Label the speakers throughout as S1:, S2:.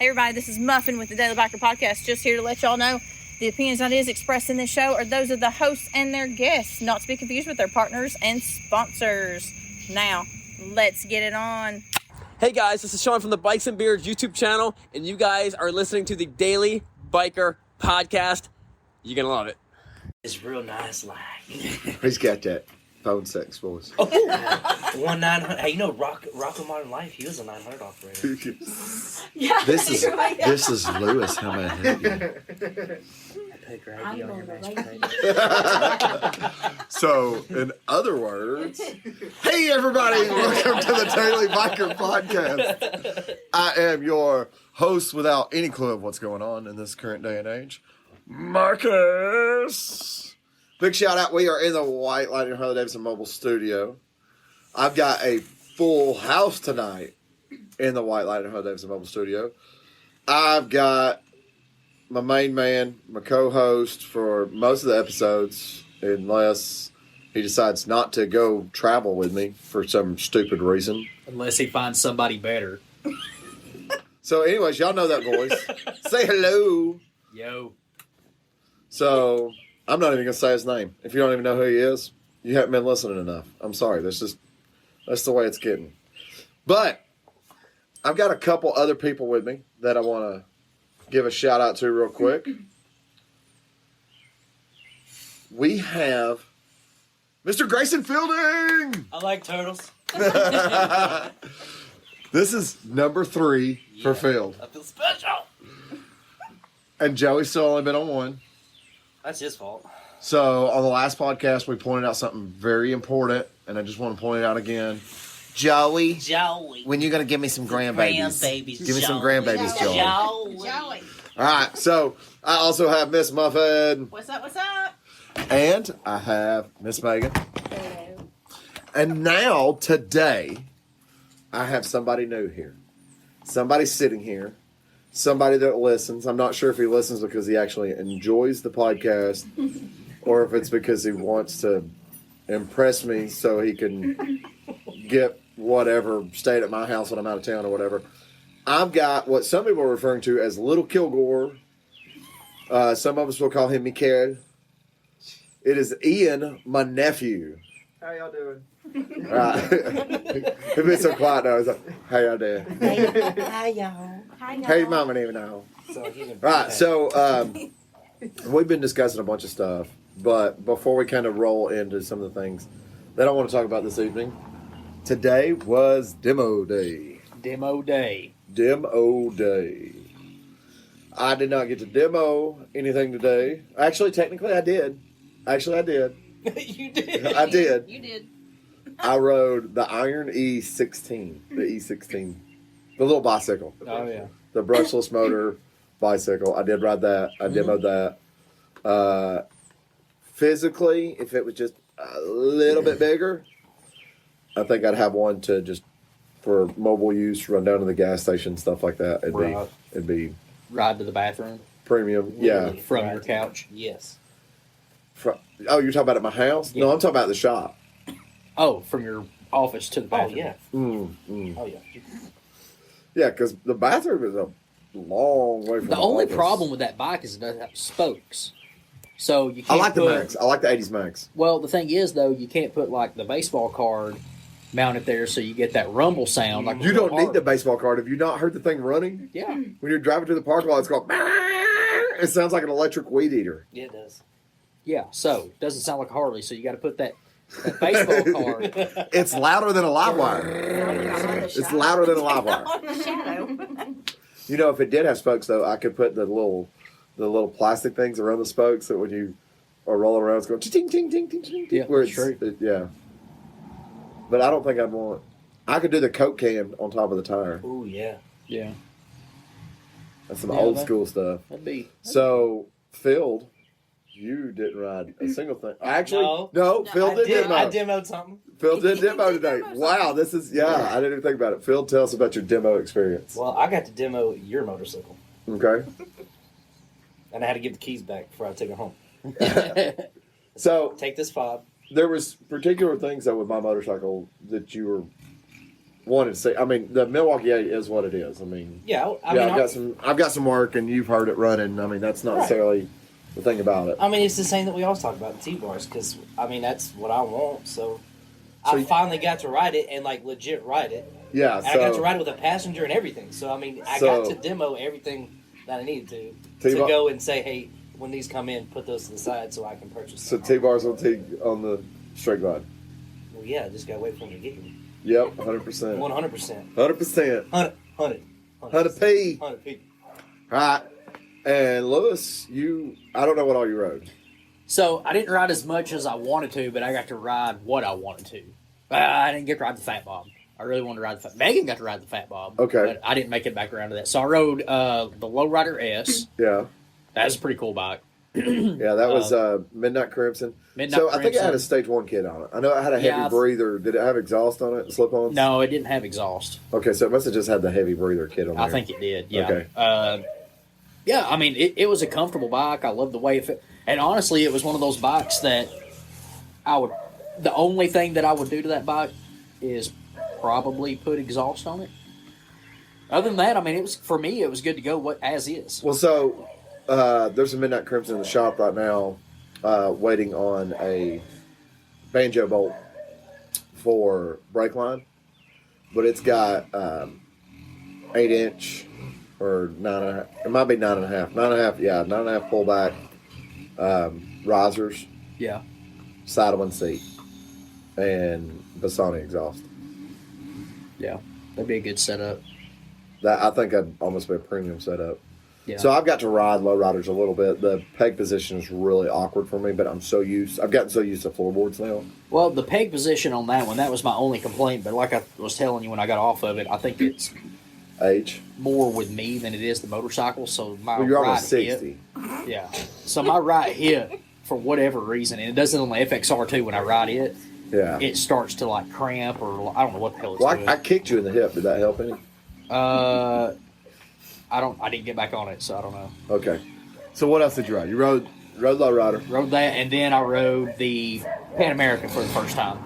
S1: Hey everybody, this is Muffin with the Daily Biker Podcast. Just here to let y'all know the opinions and ideas expressed in this show are those of the hosts and their guests, not to be confused with their partners and sponsors. Now, let's get it on.
S2: Hey guys, this is Sean from the Bikes and Beards YouTube channel, and you guys are listening to the Daily Biker Podcast. You're gonna love it.
S3: It's real nice, like.
S4: Who's got that phone sex voice?
S3: Oh, 1-900. Hey, you know Rock of Modern Life? He was a 900 operator.
S1: Yeah,
S4: This is Lewis. How may I help you?
S3: I put gravy on your mashed potatoes.
S4: So, in other words, hey everybody, welcome to the Daily Biker Podcast. I am your host without any clue of what's going on in this current day and age, Marcus. Big shout out, we are in the White Lightning Harley-Davidson mobile studio. I've got a full house tonight in the White Lightning Harley-Davidson mobile studio. I've got my main man, my co-host for most of the episodes, unless he decides not to go travel with me for some stupid reason.
S5: Unless he finds somebody better.
S4: So anyways, y'all know that voice. Say hello.
S5: Yo.
S4: So I'm not even going to say his name. If you don't even know who he is, you haven't been listening enough. I'm sorry. That's the way it's getting. But I've got a couple other people with me that I want to give a shout out to real quick. We have Mr. Grayson Fielding.
S3: I like turtles.
S4: This is number 3 for Field.
S3: I feel special.
S4: And Joey's still only been on 1.
S3: That's his fault.
S4: So on the last podcast, we pointed out something very important, and I just want to point it out again. Joey, when you going to give me some grandbabies? Give me some grandbabies, Joey.
S1: Joey.
S4: All right, so I also have Miss Muffin.
S1: What's up, what's up?
S4: And I have Miss Megan.
S1: Hello.
S4: And now, today, I have somebody new here. Somebody sitting here. Somebody that listens. I'm not sure if he listens because he actually enjoys the podcast or if it's because he wants to impress me so he can get whatever, stayed at my house when I'm out of town or whatever. I've got what some people are referring to as Little Kilgore. Some of us will call him Mikael. It is Ian, my nephew.
S6: How y'all doing?
S4: All right. It'd be so quiet now. It's like, how y'all doing?
S3: Hi, y'all.
S4: Hey, mom and even now.
S3: So he's a
S4: Right, so we've been discussing a bunch of stuff, but before we kind of roll into some of the things that I want to talk about this evening, today was Demo Day.
S5: Demo day.
S4: Demo Day. I did not get to demo anything today. Actually, technically, I did.
S3: You did.
S4: I did.
S1: You did.
S4: I rode the Iron E16, the E16, the little bicycle.
S5: Oh, yeah.
S4: The brushless motor bicycle. I did ride that. I demoed that. Physically, if it was just a little bit bigger, I think I'd have one to just for mobile use, run down to the gas station, stuff like that. It'd be
S5: Ride to the bathroom
S4: premium. Yeah.
S5: from your couch.
S3: Yes.
S4: Oh, you're talking about at my house?
S5: Yeah.
S4: No, I'm talking about the shop.
S5: Oh, from your office to the
S3: Oh,
S5: bathroom.
S3: yeah. Oh, yeah.
S4: Yeah, because the bathroom is a long way from
S5: The only
S4: office.
S5: problem with that bike is it doesn't have spokes. So you
S4: I
S5: can't
S4: like the
S5: put,
S4: Max. I like the 80s Max.
S5: Well, the thing is, though, you can't put, like, the baseball card mounted there so you get that rumble sound. Like
S4: You don't need the baseball card. Have you not heard the thing running?
S5: Yeah.
S4: When you're driving to the parking lot, it's called. It sounds like an electric weed eater.
S3: Yeah, it does.
S5: Yeah, so it doesn't sound like a Harley, so you got to put that baseball card.
S4: It's louder than a live wire. It's louder than a live wire.
S1: On the shadow.
S4: You know, if it did have spokes, though, I could put the little plastic things around the spokes that when you are rolling around, it's going ting ting ting ting ting.
S5: Yeah,
S4: where
S5: that's true.
S4: Yeah. But I don't think I'd want. I could do the Coke can on top of the tire.
S3: Ooh, yeah.
S5: Yeah.
S4: That's some
S5: Yeah,
S4: old
S5: that-
S4: school stuff.
S5: That'd be.
S4: So, Phil, you didn't ride a single thing. Actually, no, Phil
S3: I
S4: did demo.
S3: I demoed something.
S4: Phil did demo today. Wow, this is, I didn't even think about it. Phil, tell us about your demo experience.
S3: Well, I got to demo your motorcycle,
S4: Okay.
S3: and I had to give the keys back before I took it home.
S4: So,
S3: Take this fob.
S4: there was particular things, though, with my motorcycle that you were wanted to see. I mean, the Milwaukee 8 is what it is. I mean, I've got some work, and you've heard it running. I mean, that's not necessarily the thing about it.
S3: I mean, it's the same that we always talk about in T-bars, because, I mean, that's what I want, so I finally got to ride it and, like, legit ride it.
S4: Yeah,
S3: and I got to ride it with a passenger and everything, so, I mean, I got to demo everything that I needed to go and say, hey, when these come in, put those to the side so I can purchase them.
S4: So T-bars on the straight glide.
S3: Well, yeah, just got to wait for them to get here.
S4: Yep, 100%.
S3: 100%.
S4: 100%. 100p.
S3: 100p.
S4: All right. And Lewis, I don't know what all you rode.
S5: So I didn't ride as much as I wanted to, but I got to ride what I wanted to. I didn't get to ride the Fat Bob. I really wanted to ride the Fat Megan got to ride the Fat Bob.
S4: Okay.
S5: But I didn't make it back around to that. So I rode the Lowrider S.
S4: Yeah.
S5: That was a pretty cool bike.
S4: Yeah, that was Midnight Crimson. I think it had a Stage 1 kit on it. I know it had a heavy breather. Did it have exhaust on it, slip-ons?
S5: No, it didn't have exhaust.
S4: Okay, so it must have just had the heavy breather kit on it.
S5: I think it did, yeah.
S4: Okay.
S5: Yeah, I mean, it was a comfortable bike. I loved the way it fit. And honestly, it was one of those bikes that the only thing that I would do to that bike is probably put exhaust on it. Other than that, I mean, for me, it was good to go as is.
S4: Well, so there's a Midnight Crimson in the shop right now waiting on a banjo bolt for brake line. But it's got 8-inch or 9.5. It might be 9.5. 9.5, yeah, 9.5 pullback risers.
S5: Yeah.
S4: Side of one seat. And Bassani exhaust.
S5: Yeah. That'd be a good setup.
S4: I think that'd almost be a premium setup.
S5: Yeah.
S4: So I've got to ride lowriders a little bit. The peg position is really awkward for me, but I've gotten so used to floorboards now.
S5: Well, the peg position on that one, that was my only complaint. But like I was telling you when I got off of it, I think it's
S4: age
S5: more with me than it is the motorcycle. So my
S4: you're
S5: right
S4: almost 60.
S5: hip, yeah. So my right hip, for whatever reason, and it doesn't on the FXR2 when I ride it.
S4: Yeah.
S5: It starts to like cramp or I don't know what the hell it's doing.
S4: I kicked you in the hip. Did that help any?
S5: I didn't get back on it, so I don't know.
S4: Okay. So what else did you ride? You rode lowrider.
S5: Rode that, and then I rode the Pan American for the first time.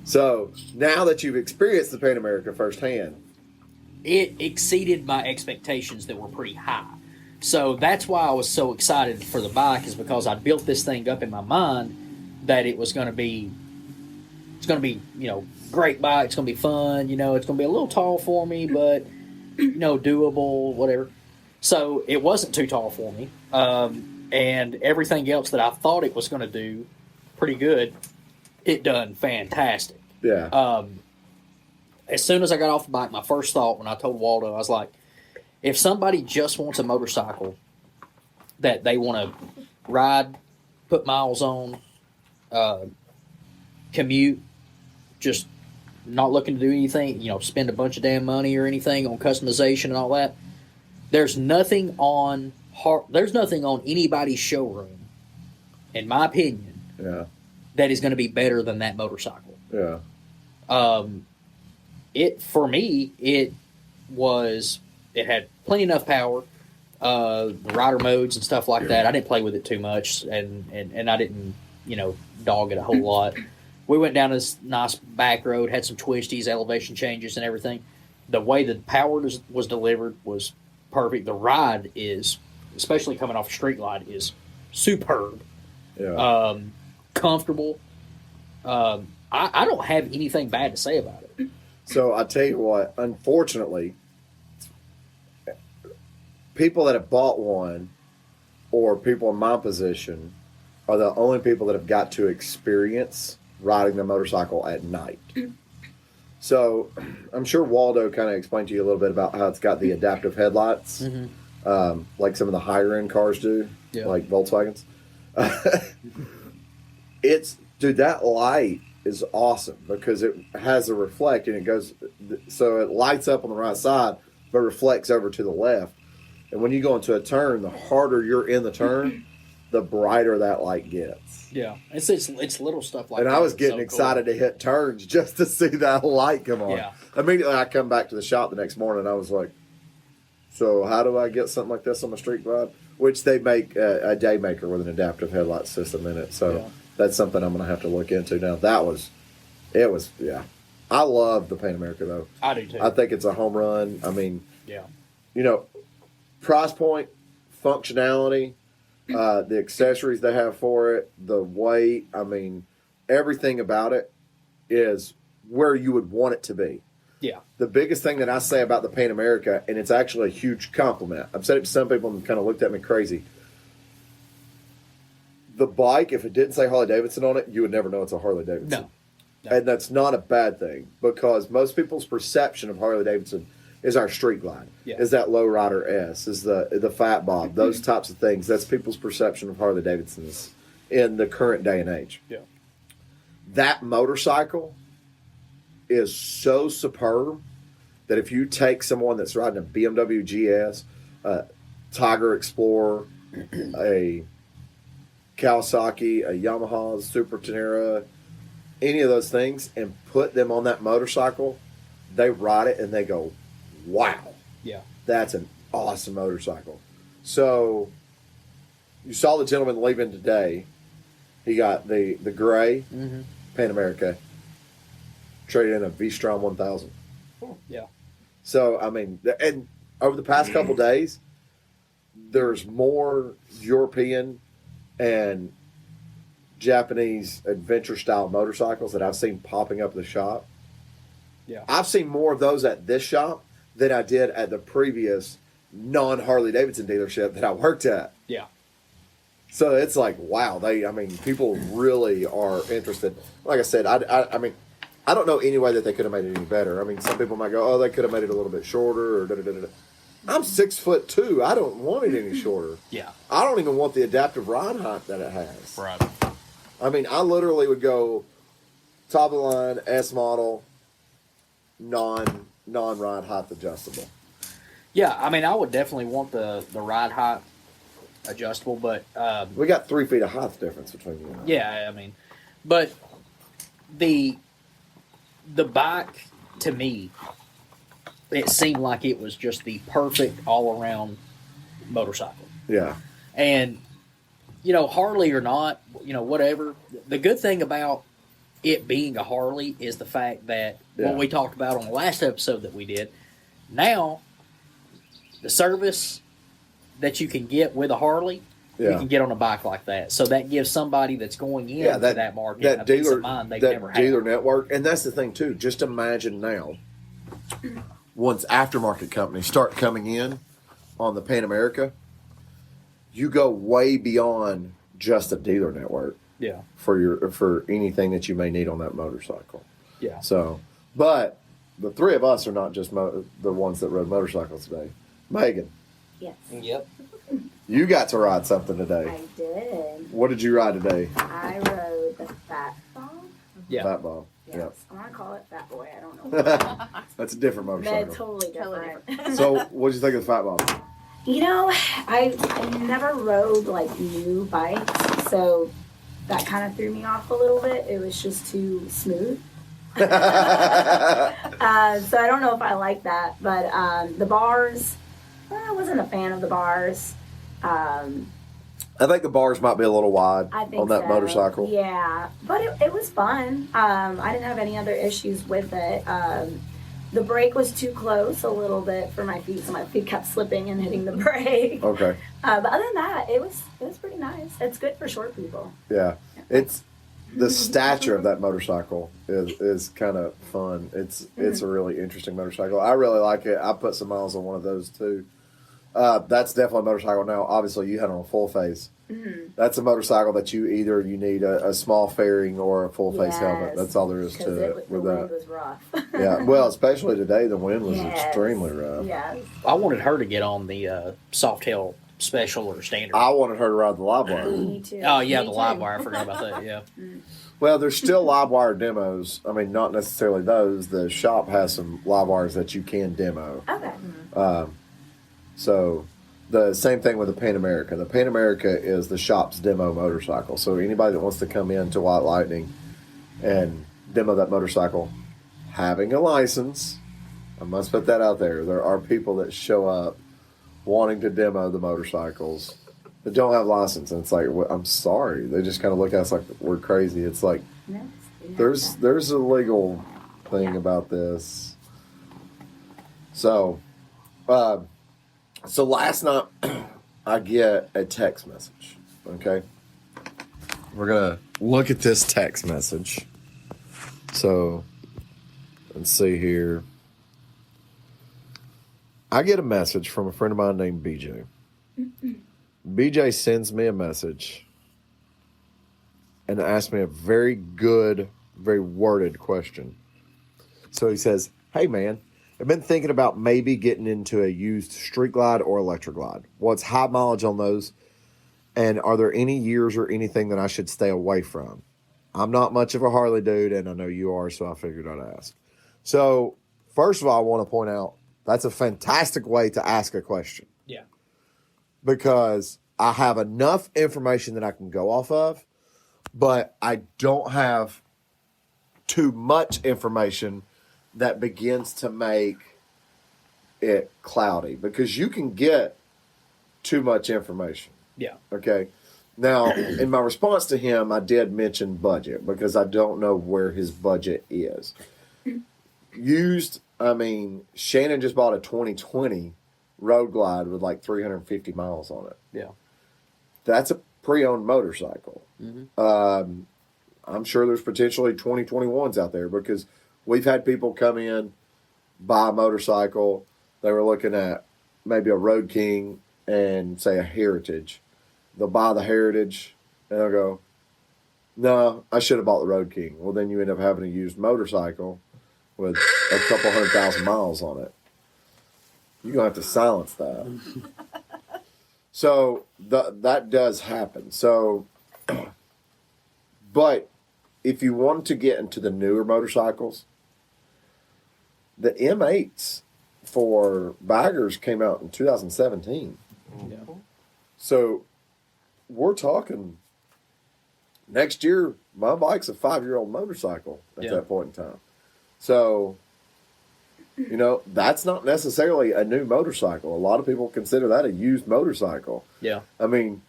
S4: So now that you've experienced the Pan America firsthand,
S5: it exceeded my expectations that were pretty high. So that's why I was so excited for the bike, is because I built this thing up in my mind that it was going to be, great bike. It's going to be fun. It's going to be a little tall for me, but, doable, whatever. So it wasn't too tall for me. And everything else that I thought it was going to do pretty good, it done fantastic.
S4: yeah.
S5: As soon as I got off the bike, my first thought when I told Waldo, I was like, if somebody just wants a motorcycle that they want to ride, put miles on, commute, just not looking to do anything, spend a bunch of damn money or anything on customization and all that, there's nothing on anybody's showroom, in my opinion,
S4: yeah.
S5: that is going to be better than that motorcycle.
S4: Yeah.
S5: For me, it had plenty enough power, the rider modes and stuff like that. I didn't play with it too much, and I didn't, dog it a whole lot. We went down this nice back road, had some twisties, elevation changes, and everything. The way the power was delivered was perfect. The ride is, especially coming off a street glide, is superb.
S4: Yeah.
S5: Comfortable. I don't have anything bad to say about it.
S4: So I tell you what, unfortunately, people that have bought one, or people in my position, are the only people that have got to experience riding the motorcycle at night. So I'm sure Waldo kind of explained to you a little bit about how it's got the adaptive headlights, like some of the higher end cars do, like Volkswagens. Dude, that light is awesome because it has a reflect and it goes, so it lights up on the right side, but reflects over to the left. And when you go into a turn, the harder you're in the turn, the brighter that light gets.
S5: Yeah, it's little stuff like that.
S4: And I was getting excited to hit turns just to see that light come on.
S5: Yeah.
S4: Immediately I come back to the shop the next morning, I was like, so how do I get something like this on my street glide? Which they make a day maker with an adaptive headlight system in it. So that's something I'm going to have to look into now. It was I love the Pan America, though.
S5: I do, too.
S4: I think it's a home run. I mean,
S5: yeah.
S4: Price point, functionality, the accessories they have for it, the weight, I mean, everything about it is where you would want it to be.
S5: Yeah.
S4: The biggest thing that I say about the Pan America, and it's actually a huge compliment, I've said it to some people and kind of looked at me crazy. The bike, if it didn't say Harley Davidson on it, you would never know it's a Harley Davidson.
S5: No.
S4: And that's not a bad thing, because most people's perception of Harley Davidson is our Street Glide, is that Low Rider S, is the Fat Bob, those types of things. That's people's perception of Harley Davidsons in the current day and age.
S5: Yeah.
S4: That motorcycle is so superb that if you take someone that's riding a BMW GS, a Tiger Explorer, a Kawasaki, a Yamaha Super Tenere, any of those things, and put them on that motorcycle, they ride it and they go, wow.
S5: Yeah.
S4: That's an awesome motorcycle. So you saw the gentleman leaving today. He got the gray Pan America, traded in a V-Strom 1000.
S5: Yeah.
S4: So, I mean, and over the past couple days, there's more European and Japanese adventure-style motorcycles that I've seen popping up at the shop.
S5: Yeah.
S4: I've seen more of those at this shop than I did at the previous non-Harley-Davidson dealership that I worked at.
S5: Yeah.
S4: So it's like, wow, people really are interested. Like I said, I mean, I don't know any way that they could have made it any better. I mean, some people might go, oh, they could have made it a little bit shorter or da-da-da-da. I'm 6'2". I don't want it any shorter.
S5: Yeah.
S4: I don't even want the adaptive ride height that it has.
S5: Right.
S4: I mean, I literally would go top of the line, S model, non-ride height adjustable.
S5: Yeah, I mean, I would definitely want the ride height adjustable, but
S4: we got 3 feet of height difference between you and I.
S5: Yeah, I mean, but the bike, to me, it seemed like it was just the perfect all-around motorcycle.
S4: Yeah.
S5: And, Harley or not, whatever, the good thing about it being a Harley is the fact that what we talked about on the last episode that we did, now the service that you can get with a Harley, you can get on a bike like that. So that gives somebody that's going into that market
S4: that
S5: a
S4: dealer,
S5: peace of mind they never had.
S4: Dealer network. And that's the thing, too. Just imagine now, once aftermarket companies start coming in on the Pan America, you go way beyond just a dealer network.
S5: Yeah.
S4: For anything that you may need on that motorcycle.
S5: Yeah.
S4: So, but the three of us are not just the ones that rode motorcycles today. Megan.
S6: Yes.
S3: Yep.
S4: You got to ride something today.
S6: I did.
S4: What did you ride today?
S6: I rode the Fat Bob.
S5: Yeah.
S4: Fat Bob.
S6: Yes.
S4: Yep.
S6: I want to call it Fat Boy. I don't know.
S4: That's a different motorcycle.
S6: That's totally different.
S4: So, what did you think of the Fat Bob?
S6: I never rode like new bikes, so that kind of threw me off a little bit. It was just too smooth. So I don't know if I like that, but the bars, I wasn't a fan of the bars.
S4: I think the bars might be a little wide on that motorcycle.
S6: Yeah, but it was fun. I didn't have any other issues with it. The brake was too close a little bit for my feet, so my feet kept slipping and hitting the brake.
S4: Okay.
S6: But other than that, it was pretty nice. It's good for short people.
S4: Yeah. It's the stature of that motorcycle is kind of fun. It's a really interesting motorcycle. I really like it. I put some miles on one of those too. That's definitely a motorcycle. Now, obviously, you had on a full face. Mm-hmm. That's a motorcycle that you need a small fairing or a full face helmet. That's all there is to it.
S6: The wind was rough.
S4: Yeah, well, especially today, the wind was extremely rough.
S6: Yeah.
S5: I wanted her to get on the Softail Special or Standard.
S4: I wanted her to ride the live wire.
S6: Me too.
S5: Oh, yeah,
S6: Me
S5: the
S6: too.
S5: live wire. I forgot about that, yeah.
S4: Well, there's still live wire demos. I mean, not necessarily those. The shop has some live wires that you can demo.
S6: Okay.
S4: So the same thing with the Pan America. The Pan America is the shop's demo motorcycle. So anybody that wants to come in to White Lightning and demo that motorcycle, having a license, I must put that out there. There are people that show up wanting to demo the motorcycles that don't have license, and it's like, well, I'm sorry. They just kind of look at us like we're crazy. It's like there's a legal thing about this. So, so last night I get a text message. Okay, we're gonna look at this text message. So, let's see here. I get a message from a friend of mine named BJ. BJ sends me a message and asks me a very good, very worded question. So he says, "Hey man, I've been thinking about maybe getting into a used street glide or electric glide. What's high mileage on those? And are there any years or anything that I should stay away from? I'm not much of a Harley dude, and I know you are, so I figured I'd ask." So, first of all, I want to point out that's a fantastic way to ask a question.
S5: Yeah.
S4: Because I have enough information that I can go off of, but I don't have too much information that begins to make it cloudy, because you can get too much information.
S5: Yeah.
S4: Okay. Now, in my response to him, I did mention budget, because I don't know where his budget is. Used, I mean, Shannon just bought a 2020 Road Glide with like 350 miles on it.
S5: Yeah.
S4: That's a pre-owned motorcycle.
S5: Mm-hmm.
S4: I'm sure there's potentially 2021s out there, because we've had people come in, buy a motorcycle. They were looking at maybe a Road King and say a Heritage. They'll buy the Heritage and they'll go, "No, I should have bought the Road King." Well, then you end up having a used motorcycle with a couple 100,000 miles on it. You're going to have to silence that. So that does happen. So, but if you want to get into the newer motorcycles, the M8s for baggers came out in 2017.
S5: Yeah.
S4: So we're talking next year, my bike's a 5-year-old motorcycle at that point in time. So, you know, that's not necessarily a new motorcycle. A lot of people consider that a used motorcycle.
S5: Yeah.
S4: I mean,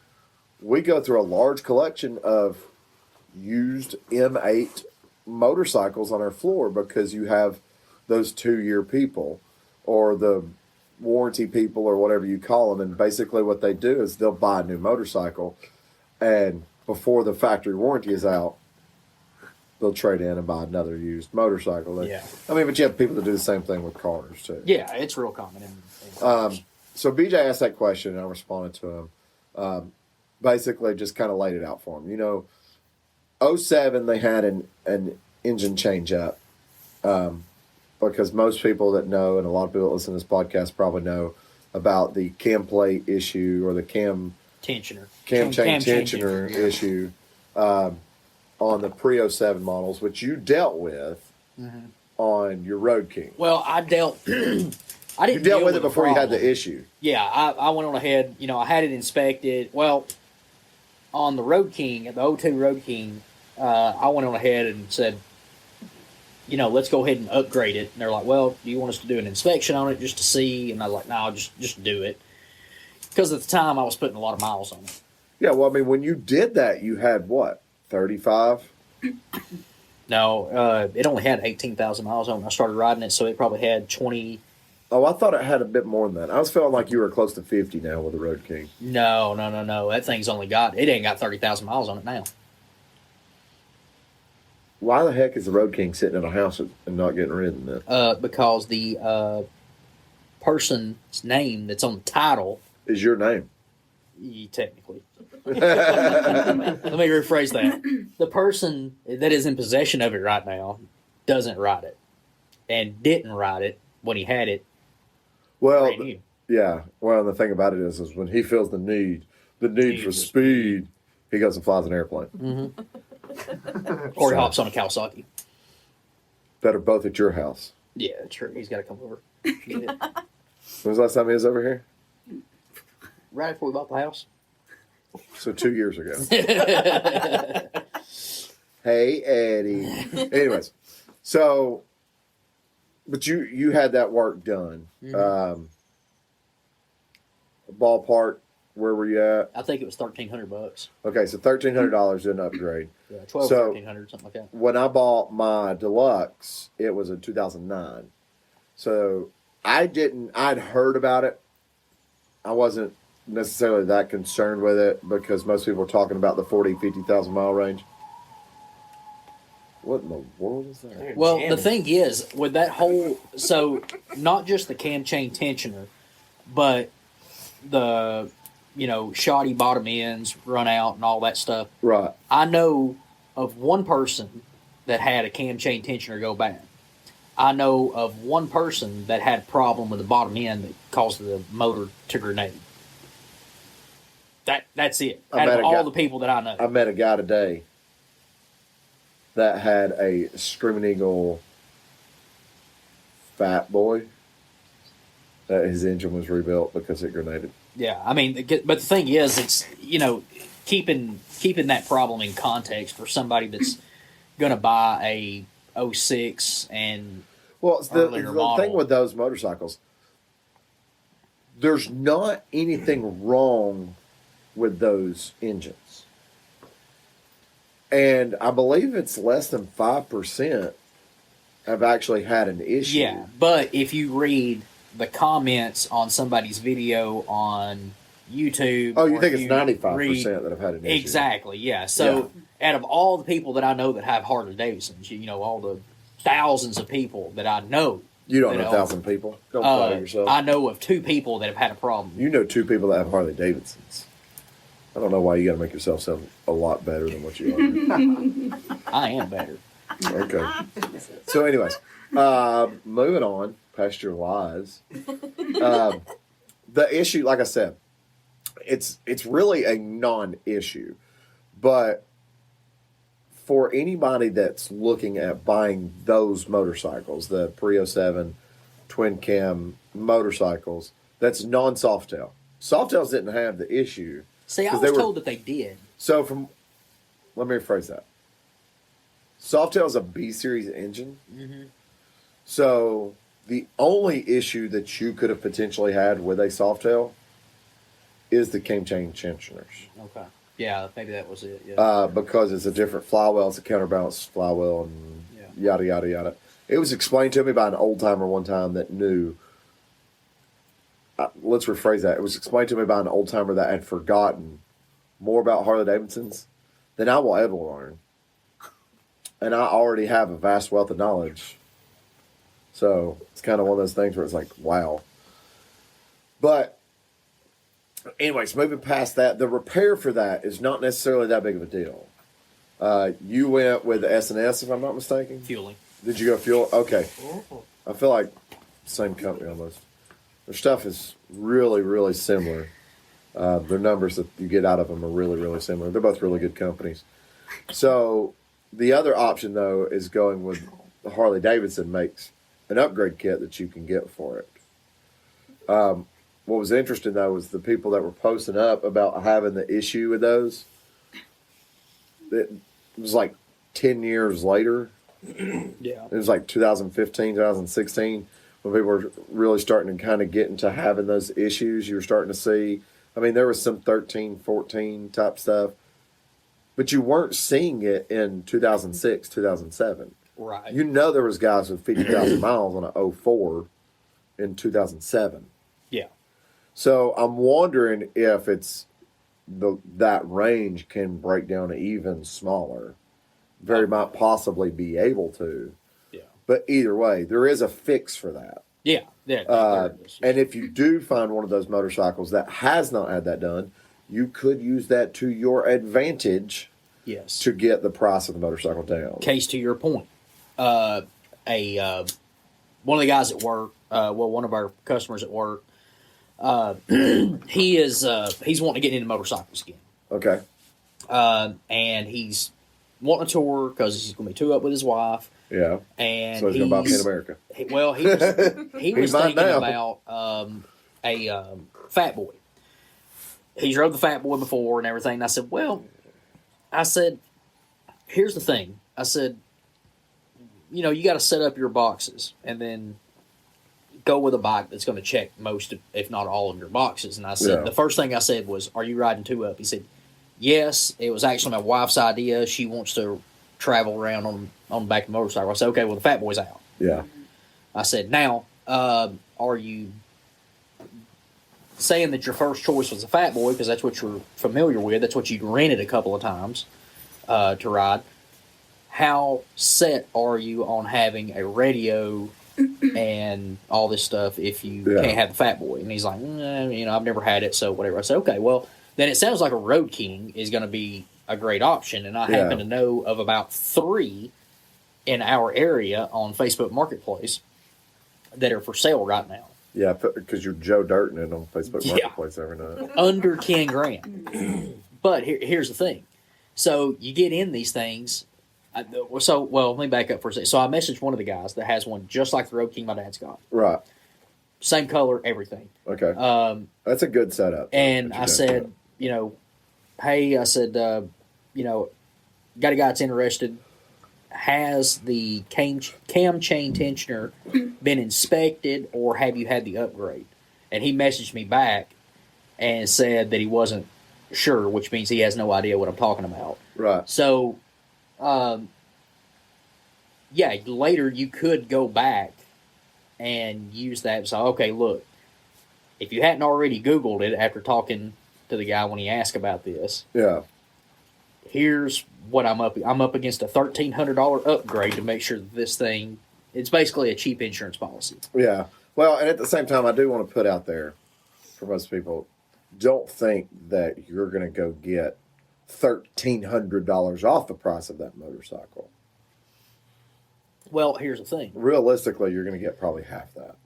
S4: we go through a large collection of used M8 motorcycles on our floor, because you have those 2-year people or the warranty people or whatever you call them. And basically what they do is they'll buy a new motorcycle, and before the factory warranty is out, they'll trade in and buy another used motorcycle.
S5: Yeah.
S4: I mean, but you have people that do the same thing with cars too.
S5: Yeah, it's real common in cars.
S4: So BJ asked that question, and I responded to him. Basically, just kind of laid it out for him. You know, 2007 they had an engine change up, because most people that know, and a lot of people that listen to this podcast probably know about the cam plate issue, or the cam chain tensioner issue on the pre-07 models, which you dealt with on your Road King.
S5: Well, I dealt. I didn't.
S4: You dealt with it before you had the issue.
S5: Yeah, I went on ahead. You know, I had it inspected. Well, on the Road King, the 02 Road King, I went on ahead and said, you know, let's go ahead and upgrade it. And they're like, "Well, do you want us to do an inspection on it just to see?" And I was like, "No, just do it." Because at the time, I was putting a lot of miles on it.
S4: Yeah, well, I mean, when you did that, you had what, 35?
S5: No, it only had 18,000 miles on it when I started riding it, so it probably had 20.
S4: Oh, I thought it had a bit more than that. I was feeling like you were close to 50 now with the Road King.
S5: No. That thing's only got, it ain't got 30,000 miles on it now.
S4: Why the heck is the Road King sitting in a house and not getting ridden then?
S5: Because the person's name that's on the title
S4: is your name.
S5: Technically. Let me rephrase that. The person that is in possession of it right now doesn't ride it, and didn't ride it when he had it.
S4: Well, yeah. Well, the thing about it is when he feels the need for speed, he goes and flies an airplane.
S5: Mm-hmm. Or he hops on a Kawasaki.
S4: That are both at your house.
S5: Yeah, true. He's got to come over.
S4: When was the last time he was over here?
S5: Right before we bought the house.
S4: So 2 years ago. Hey, Eddie. Anyways, so, but you had that work done.
S5: Mm-hmm.
S4: Ballpark, Where were you at?
S5: I think it was $1,300.
S4: Okay, so $1,300 in upgrade.
S5: Yeah, 12
S4: So,
S5: 1,300, something like that.
S4: When I bought my deluxe, it was in 2009. So I'd heard about it. I wasn't necessarily that concerned with it because most people were talking about the 40, 50,000 mile range. What in the world is that?
S5: Well, the thing is, with that whole, so not just the cam chain tensioner, but the, shoddy bottom ends, run out, and all that stuff.
S4: Right.
S5: I know of one person that had a cam chain tensioner go bad. I know of one person that had a problem with the bottom end that caused the motor to grenade. That's it. Out of all the people that I know.
S4: I met a guy today that had a Screaming Eagle Fat Boy that his engine was rebuilt because it grenaded.
S5: Yeah, I mean, but the thing is, it's, keeping that problem in context for somebody that's going to buy a 06 and
S4: well, the thing with those motorcycles, there's not anything wrong with those engines. And I believe it's less than 5% have actually had an issue.
S5: Yeah, but if you read the comments on somebody's video on YouTube...
S4: Oh, you think it's 95% that have had an issue?
S5: Exactly, yeah. So, out of all the people that I know that have Harley Davidsons, all the thousands of people that I know...
S4: You don't know 1,000 people? Don't flatter yourself.
S5: I know of 2 people that have had a problem.
S4: You know 2 people that have Harley Davidsons. I don't know why you got to make yourself sound a lot better than what you are.
S5: I am better.
S4: Okay. So, anyways, moving on past your lies. The issue, like I said, it's really a non-issue, but for anybody that's looking at buying those motorcycles, the Prio 7 twin cam motorcycles, that's non-Softail. Softails didn't have the issue.
S5: See, I was told that they did.
S4: So let me rephrase that. Softail is a B series engine.
S5: Mm-hmm.
S4: So the only issue that you could have potentially had with a Softail is the cam chain tensioners.
S5: Okay. Yeah, maybe that was it. Yeah.
S4: Because it's a different flywheel, it's a counterbalanced flywheel, and yada, yada, yada. It was explained to me by an old timer one time that knew. Let's rephrase that. It was explained to me by an old timer that had forgotten more about Harley Davidsons than I will ever learn. And I already have a vast wealth of knowledge. So it's kind of one of those things where it's like, wow. But anyways, moving past that, the repair for that is not necessarily that big of a deal. You went with the S&S, if I'm not mistaken?
S5: Fueling.
S4: Did you go fuel? Okay. I feel like same company almost. Their stuff is really, really similar. Their numbers that you get out of them are really, really similar. They're both really good companies. So the other option, though, is going with Harley Davidson makes an upgrade kit that you can get for it. What was interesting, though, was the people that were posting up about having the issue with those. It was like 10 years later.
S5: Yeah.
S4: It was like 2015, 2016. When people were really starting to kind of get into having those issues, you were starting to see, I mean, there was some 13, 14 type stuff, but you weren't seeing it in 2006, 2007.
S5: Right.
S4: There was guys with 50,000 miles on a 04 in 2007.
S5: Yeah.
S4: So I'm wondering if it's that range can break down to even smaller. Might possibly be able to. But either way, there is a fix for that.
S5: Yeah.
S4: And if you do find one of those motorcycles that has not had that done, you could use that to your advantage.
S5: Yes.
S4: To get the price of the motorcycle down.
S5: Case to your point, one of the guys at work, one of our customers at work, he's wanting to get into motorcycles again.
S4: Okay.
S5: And he's wanting a tour because he's going to be two up with his wife.
S4: Yeah.
S5: And
S4: so he's going to buy Pan America.
S5: He was thinking about a Fat Boy. He's rode the Fat Boy before and everything. And I said, here's the thing. I said, you got to set up your boxes, and then go with a bike that's going to check most, if not all, of your boxes. And I said, the first thing I said was, "Are you riding 2-up?" He said, "Yes." It was actually my wife's idea. She wants to travel around on the back of the motorcycle. I said, "Okay, well, the fat boy's out."
S4: Yeah.
S5: I said, "Now, are you saying that your first choice was a fat boy because that's what you're familiar with? That's what you rented a couple of times to ride. How set are you on having a radio and all this stuff if you can't have the fat boy?" And he's like, "I've never had it, so whatever." I said, "Okay, well, then it sounds like a Road King is going to be a great option." And I happen to know of about 3 in our area on Facebook Marketplace that are for sale right now.
S4: Yeah, because you're Joe Dirting it on Facebook Marketplace every night.
S5: Under 10 grand. But here's the thing. So you get in these things. Let me back up for a second. So I messaged one of the guys that has one just like the Road King my dad's got.
S4: Right.
S5: Same color, everything.
S4: Okay. That's a good setup.
S5: And I said, hey, I said, got a guy that's interested. Has the cam chain tensioner been inspected, or have you had the upgrade? And he messaged me back and said that he wasn't sure, which means he has no idea what I'm talking about.
S4: Right.
S5: So, later you could go back and use that. So, okay, look, if you hadn't already Googled it after talking to the guy when he asked about this, here's what I'm up against: a $1,300 upgrade to make sure that this thing, it's basically a cheap insurance policy.
S4: Yeah. Well, and at the same time, I do want to put out there for most people, don't think that you're going to go get $1,300 off the price of that motorcycle.
S5: Well, here's the thing.
S4: Realistically, you're going to get probably half that.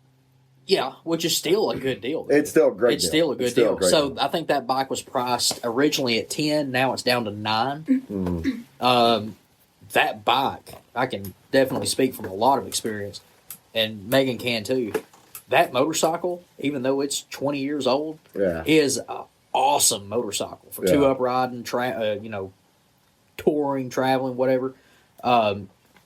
S5: Yeah, which is still a good deal.
S4: It's still a great deal.
S5: It's still a good deal. So I think that bike was priced originally at 10. Now it's down to 9.
S4: Mm.
S5: That bike, I can definitely speak from a lot of experience, and Megan can too. That motorcycle, even though it's 20 years old, is an awesome motorcycle for 2-up riding, touring, traveling, whatever.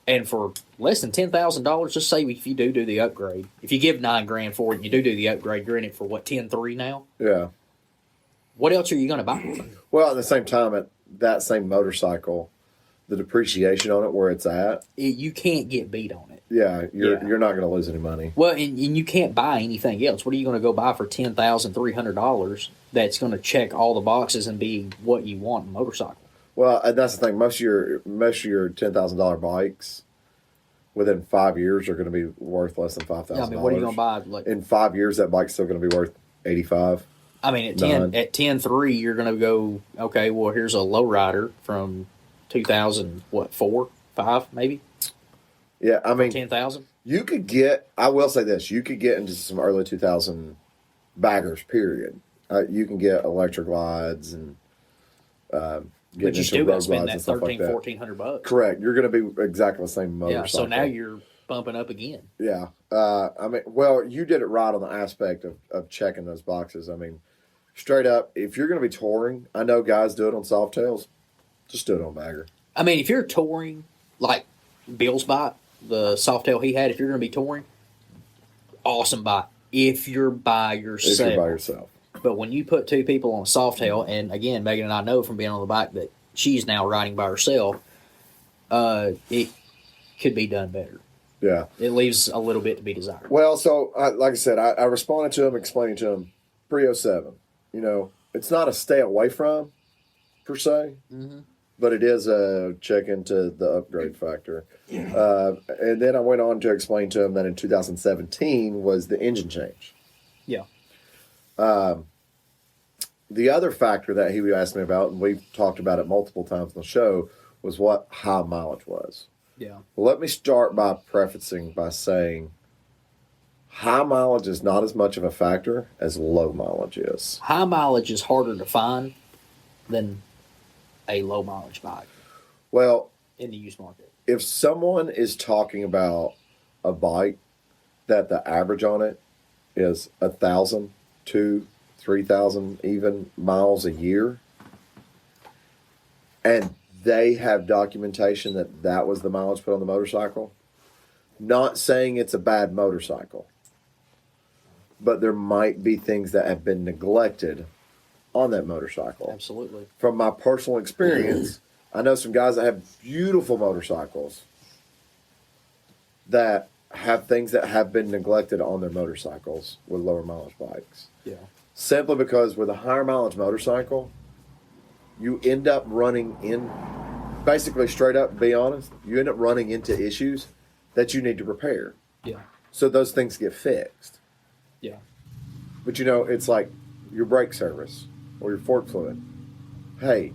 S5: And for less than $10,000, just say if you do the upgrade, if you give $9 grand for it, and you do the upgrade, you're in it for what, 10.3 now?
S4: Yeah.
S5: What else are you going to buy?
S4: Well, at the same time, at that same motorcycle, the depreciation on it where it's at,
S5: you can't get beat on it.
S4: Yeah, you're not going to lose any money.
S5: Well, and you can't buy anything else. What are you going to go buy for $10,300 that's going to check all the boxes and be what you want in a motorcycle?
S4: Well, and that's the thing. Most of your $10,000 bikes within 5 years are going to be worth less than $5,000.
S5: Yeah, I mean, what are you going to buy?
S4: In 5 years, that bike's still going to be worth $85,000.
S5: I mean, at 10.3, you're going to go, okay, well, here's a lowrider from 2004, 5 maybe.
S4: Yeah, I mean,
S5: 10,000.
S4: You could get. I will say this: you could get into some early 2000 baggers. Period. You can get electric glides and.
S5: But you still got to spend that $1,300-$1,400.
S4: Correct. You're going to be exactly the same motorcycle.
S5: Yeah. So now you're bumping up again.
S4: Yeah. I mean, well, you did it right on the aspect of checking those boxes. I mean, straight up, if you're going to be touring, I know guys do it on Softails. Just do it on bagger.
S5: I mean, if you're touring, like Bill's bike, the Softail he had, if you're going to be touring, awesome bike. If you're by yourself. But when you put 2 people on a Softail, and again, Megan and I know from being on the bike that she's now riding by herself, it could be done better.
S4: Yeah.
S5: It leaves a little bit to be desired.
S4: Well, so, like I said, I responded to him, explaining to him, pre-07, it's not a stay away from, per se, but it is a check into the upgrade factor. And then I went on to explain to him that in 2017 was the engine change.
S5: Yeah.
S4: The other factor that he asked me about, and we've talked about it multiple times on the show, was what high mileage was.
S5: Yeah.
S4: Well, let me start by prefacing by saying high mileage is not as much of a factor as low mileage is.
S5: High mileage is harder to find than a low mileage bike.
S4: Well,
S5: in the used market.
S4: If someone is talking about a bike that the average on it is 1,000, 2,000, 3,000 even miles a year, and they have documentation that was the mileage put on the motorcycle, not saying it's a bad motorcycle, but there might be things that have been neglected on that motorcycle.
S5: Absolutely.
S4: From my personal experience, I know some guys that have beautiful motorcycles that have things that have been neglected on their motorcycles with lower mileage bikes.
S5: Yeah.
S4: Simply because with a higher mileage motorcycle, you end up running in, basically straight up, be honest, you end up running into issues that you need to repair.
S5: Yeah.
S4: So those things get fixed.
S5: Yeah.
S4: But you know, it's like your brake service or your fork fluid. Hey,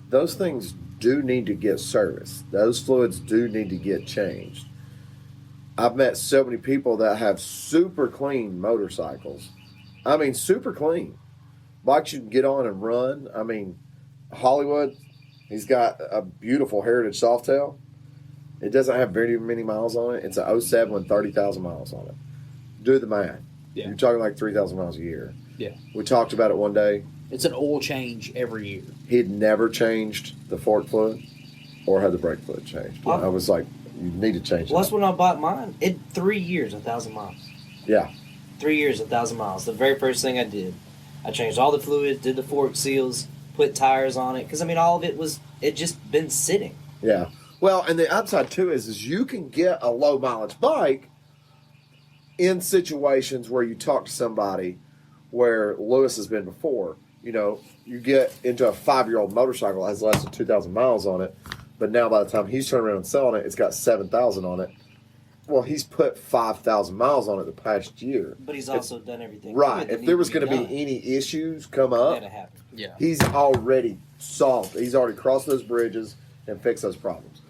S4: those things do need to get serviced. Those fluids do need to get changed. I've met so many people that have super clean motorcycles. I mean, super clean. Bikes you can get on and run. I mean, Hollywood, he's got a beautiful Heritage Softail. It doesn't have very many miles on it. It's a 07 with 30,000 miles on it. Do the math.
S5: Yeah.
S4: You're talking like 3,000 miles a year.
S5: Yeah.
S4: We talked about it one day.
S5: It's an oil change every year.
S4: He'd never changed the fork fluid or had the brake fluid changed. I was like, you need to change
S3: Well, that's
S4: that.
S3: when I bought mine. 3 years, 1,000 miles.
S4: Yeah.
S3: 3 years, 1,000 miles. The very first thing I did. I changed all the fluids, did the fork seals, put tires on it. Because, I mean, all of it just been sitting.
S4: Yeah. Well, and the upside too is you can get a low mileage bike in situations where you talk to somebody where Lewis has been before. You know, you get into a 5-year-old motorcycle that has less than 2,000 miles on it, but now by the time he's turning around and selling it, it's got 7,000 on it. Well, he's put 5,000 miles on it the past year.
S3: But he's also done everything.
S4: Right. If there was going to be any issues come up,
S5: Yeah.
S4: he's already solved. He's already crossed those bridges and fixed those problems.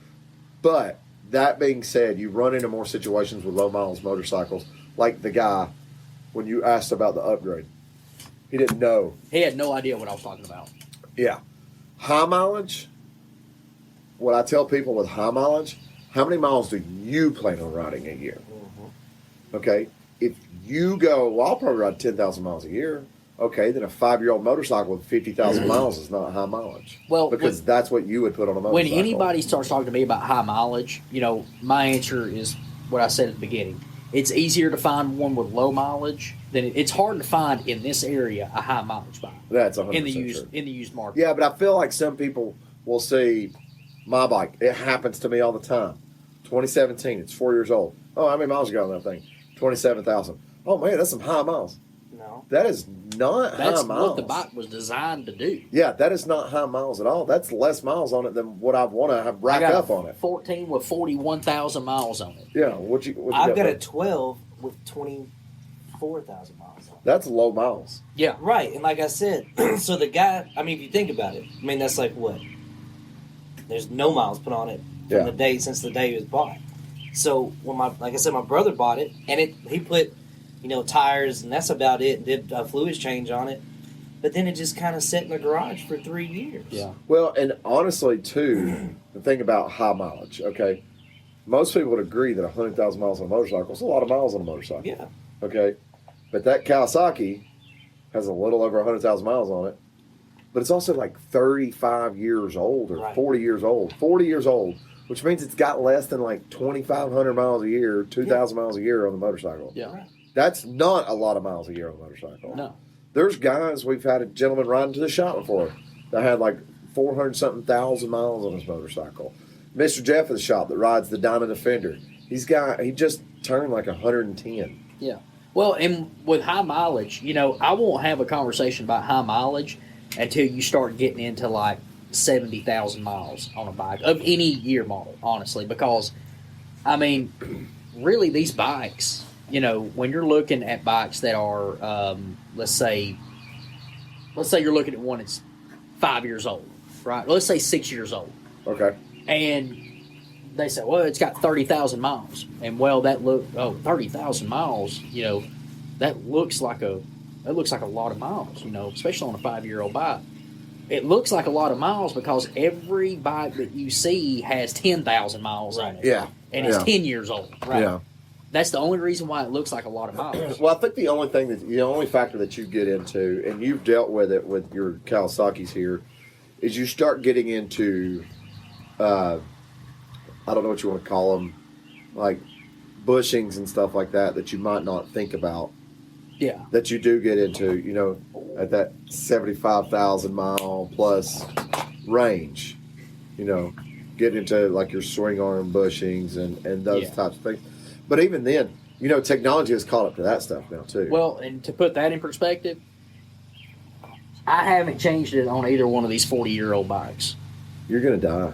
S4: But that being said, you run into more situations with low miles motorcycles, like the guy when you asked about the upgrade. He didn't know.
S5: He had no idea what I was talking about.
S4: Yeah. High mileage, what I tell people with high mileage, how many miles do you plan on riding a year?
S3: Mm-hmm.
S4: Okay. If you go, well, I'll probably ride 10,000 miles a year. Okay, then a 5-year-old motorcycle with 50,000 miles is not high mileage.
S5: Well,
S4: because that's what you would put on a motorcycle.
S5: When anybody starts talking to me about high mileage, you know, my answer is what I said at the beginning. It's easier to find one with low mileage than it's hard to find in this area a high mileage bike.
S4: That's 100%
S5: in the used
S4: true.
S5: in the used market.
S4: Yeah, but I feel like some people will see my bike. It happens to me all the time. 2017, it's 4 years old. Oh, how many miles you got on that thing? 27,000. Oh man, that's some high miles.
S3: No.
S4: That is not
S5: That's
S4: high miles.
S5: what the bike was designed to do.
S4: Yeah, that is not high miles at all. That's less miles on it than what I want to have rack
S5: I got
S4: up on it.
S5: 14 with 41,000 miles on it.
S4: Yeah, what you
S3: I've got a
S4: there?
S3: 12 with 24,000 miles on it.
S4: That's low miles.
S5: Yeah.
S3: Right, and like I said, so the guy, I mean, if you think about it, I mean, that's like what? There's no miles put on it from the day, since the day it was bought. So when like I said, my brother bought it, and he put, you know, tires, and that's about it, did a fluids change on it, but then it just kind of sat in the garage for 3 years.
S5: Yeah.
S4: Well, and honestly, too, the thing about high mileage, okay, most people would agree that 100,000 miles on a motorcycle is a lot of miles on a motorcycle.
S3: Yeah.
S4: Okay, but that Kawasaki has a little over 100,000 miles on it, but it's also like 35 years old or 40 years old. 40 years old, which means it's got less than like 2,500 miles a year, 2,000 miles a year on the motorcycle.
S5: Yeah.
S3: Right.
S4: That's not a lot of miles a year on a motorcycle.
S5: No.
S4: There's guys, we've had a gentleman riding to the shop before that had like 400-something thousand miles on his motorcycle. Mr. Jeff at the shop that rides the Dyna Defender, he just turned like 110.
S5: Yeah. Well, and with high mileage, you know, I won't have a conversation about high mileage until you start getting into like 70,000 miles on a bike of any year model, honestly, because, I mean, really these bikes, you know, when you're looking at bikes that are, let's say you're looking at one that's 5 years old, right? Let's say 6 years old.
S4: Okay.
S5: And they say, well, it's got 30,000 miles. And, well, 30,000 miles, you know, that looks like a lot of miles, you know, especially on a 5-year-old bike. It looks like a lot of miles because every bike that you see has 10,000 miles on it.
S4: Yeah.
S5: And it's 10 years old.
S4: Right. Yeah.
S5: That's the only reason why it looks like a lot of miles.
S4: Well, I think the only factor that you get into, and you've dealt with it with your Kawasaki's here, is you start getting into, I don't know what you want to call them, like bushings and stuff like that you might not think about
S5: Yeah.
S4: that you do get into, you know, at that 75,000 mile plus range, you know, get into like your swing arm bushings and those types of things. But even then, you know, technology has caught up to that stuff now too.
S5: Well, and to put that in perspective, I haven't changed it on either one of these 40-year-old bikes.
S4: You're going to die.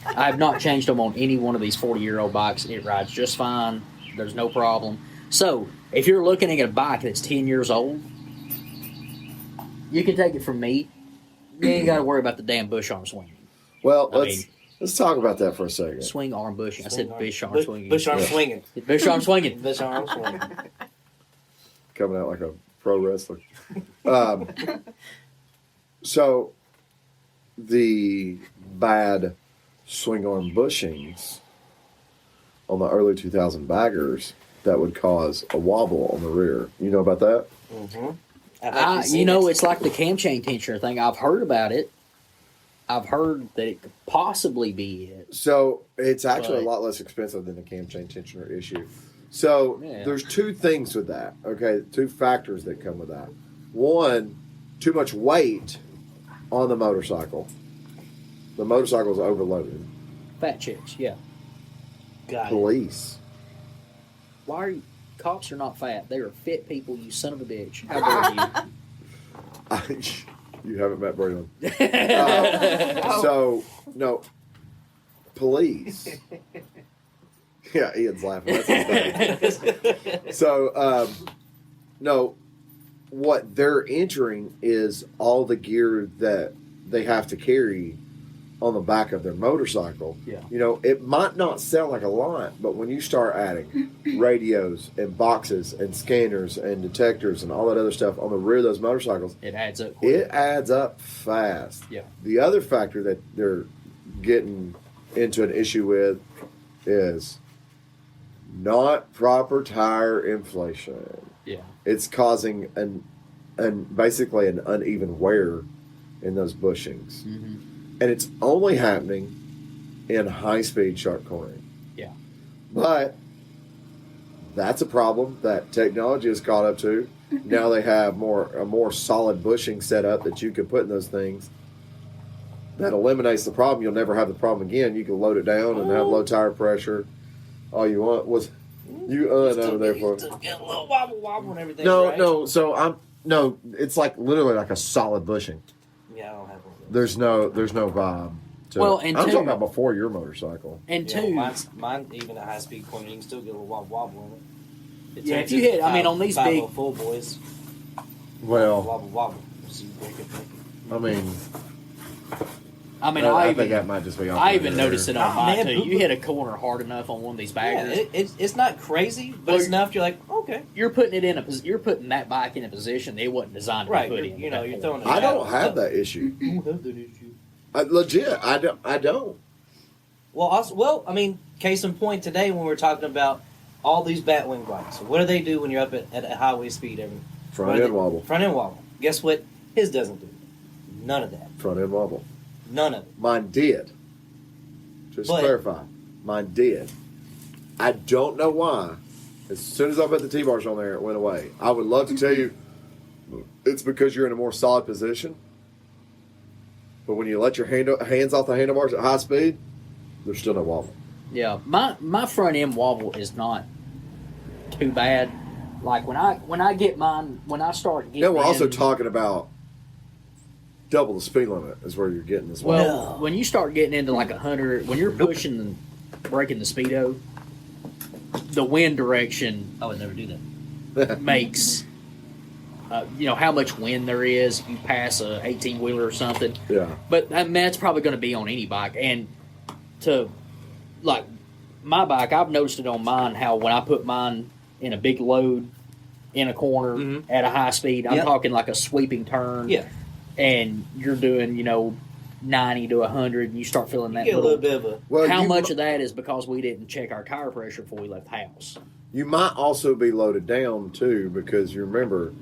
S5: I have not changed them on any one of these 40-year-old bikes. It rides just fine. There's no problem. So, if you're looking at a bike that's 10 years old, you can take it from me. You ain't got to worry about the damn bush arm swinging.
S4: Well, let's talk about that for a second.
S5: Swing arm bushing. I said bush arm swinging.
S3: Bush arm swinging.
S5: Bush arm swinging.
S3: Bush arm swinging.
S4: Coming out like a pro wrestler. So, the bad swing arm bushings on the early 2000 baggers that would cause a wobble on the rear. You know about that?
S3: Mm-hmm.
S5: You know, it's like the cam chain tensioner thing. I've heard about it. I've heard that it could possibly be it.
S4: So it's actually a lot less expensive than the cam chain tensioner issue. So there's two things with that. Okay, two factors that come with that. One, too much weight on the motorcycle. The motorcycle is overloaded.
S5: Fat chicks, yeah.
S3: Got
S4: Police.
S5: Why are you... Cops are not fat. They are fit people, you son of a bitch. How dare you?
S4: You haven't met Braylon. So, no. Police. Yeah, Ian's laughing. That's his thing. So, no. What they're entering is all the gear that they have to carry on the back of their motorcycle.
S5: Yeah.
S4: You know, it might not sound like a lot, but when you start adding radios and boxes and scanners and detectors and all that other stuff on the rear of those motorcycles,
S5: it adds up quick.
S4: It adds up fast.
S5: Yeah.
S4: The other factor that they're getting into an issue with is not proper tire inflation.
S5: Yeah.
S4: It's causing basically an uneven wear in those bushings.
S5: Mm-hmm.
S4: And it's only happening in high-speed sharp cornering.
S5: Yeah.
S4: But that's a problem that technology has caught up to. Now they have a more solid bushing set up that you can put in those things. That eliminates the problem. You'll never have the problem again. You can load it down and have low tire pressure. All you want was over there for
S3: Get a little wobble and everything.
S4: no,
S3: right?
S4: no. So it's like literally like a solid bushing.
S3: Yeah, I don't have one.
S4: There's no vibe.
S5: Well, and
S4: I'm
S5: two-
S4: talking about before your motorcycle.
S5: And
S3: Yeah,
S5: two...
S3: mine even at high speed corner, you can still get a little wobble in it.
S5: Yeah, if you hit... I mean, on these big...
S3: 504 boys.
S4: Well,
S3: Wobble. So you break it.
S4: I mean, I think that might just be.
S5: I even noticed it on mine, too.
S3: man,
S5: You hit a corner hard enough on one of these baggers.
S3: Yeah, it's not crazy, but it's enough. You're like, okay.
S5: You're putting that bike in a position it wasn't designed to
S3: Right,
S5: be put in.
S3: you're throwing it
S4: I
S3: out.
S4: don't have that issue.
S3: You have that issue.
S4: Legit, I don't.
S3: Well, I mean, case in point today when we're talking about all these Batwing bikes. What do they do when you're up at a highway speed?
S4: Front end wobble.
S3: Front end wobble. Guess what? His doesn't do. None of that.
S4: Front end wobble.
S3: None of it.
S4: Mine did. Just
S3: But-
S4: clarify. Mine did. I don't know why. As soon as I put the T-bars on there, it went away. I would love to tell you it's because you're in a more solid position. But when you let your hands off the handlebars at high speed, there's still no wobble.
S5: Yeah, my front end wobble is not too bad. Like when I get mine, when I start getting...
S4: No, we're also talking about double the speed limit is where you're getting this wobble.
S5: Well, when you start getting into like 100, when you're pushing breaking the speedo, the wind direction
S3: I would never do that.
S5: makes how much wind there is if you pass a 18-wheeler or something.
S4: Yeah.
S5: But I mean, that's probably going to be on any bike. And to like my bike, I've noticed it on mine how when I put mine in a big load in a corner at a high speed, I'm talking like a sweeping turn.
S3: Yeah.
S5: And you're doing 90 to 100, and you start feeling that
S3: You get a little bit of a...
S4: Well,
S5: how much of that is because we didn't check our tire pressure before we left the house?
S4: You might also be loaded down too, because you remember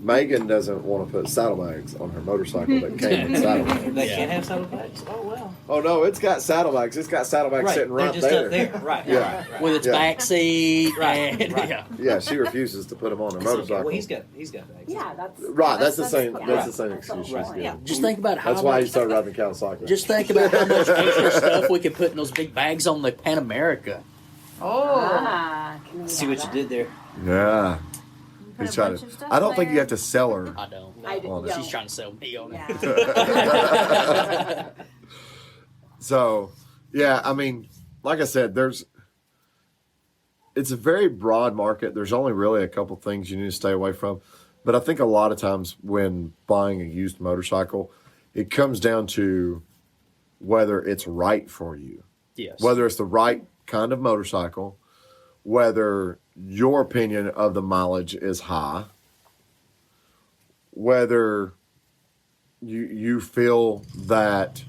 S4: Megan doesn't want to put saddlebags on her motorcycle that came with saddlebags.
S3: They can't have saddlebags. Oh well.
S4: Oh no, it's got saddlebags. It's got saddlebags sitting right
S3: They're just
S4: there.
S3: up there. Right.
S4: Yeah.
S3: Right.
S5: With its
S4: Yeah.
S5: back seat.
S3: Right,
S5: And,
S3: right.
S5: Yeah.
S4: Yeah, she refuses to put them on her
S3: It's okay.
S4: motorcycle.
S3: Well, he's got bags.
S6: Yeah, that's
S4: Right, that's the same.
S6: yeah.
S4: That's the same excuse she's
S3: Right.
S4: giving.
S1: Yeah.
S5: Just think about how
S4: That's why he
S5: much,
S4: started riding Kawasaki.
S5: just think about how much extra stuff we could put in those big bags on the Pan America.
S6: Can we
S3: See
S6: have
S3: what you
S6: that?
S3: did there.
S4: Yeah.
S1: Put
S4: He's
S1: a
S4: trying
S1: bunch
S4: to.
S1: of stuff
S4: I don't think you
S1: there.
S4: have to sell her.
S5: I don't.
S6: I do-
S4: on it.
S6: no.
S5: She's trying to sell me on it.
S6: Yeah.
S4: So, yeah, I mean, like I said, it's a very broad market. There's only really a couple things you need to stay away from. But I think a lot of times when buying a used motorcycle, it comes down to whether it's right for you,
S5: Yes.
S4: whether it's the right kind of motorcycle, whether your opinion of the mileage is high, whether you feel that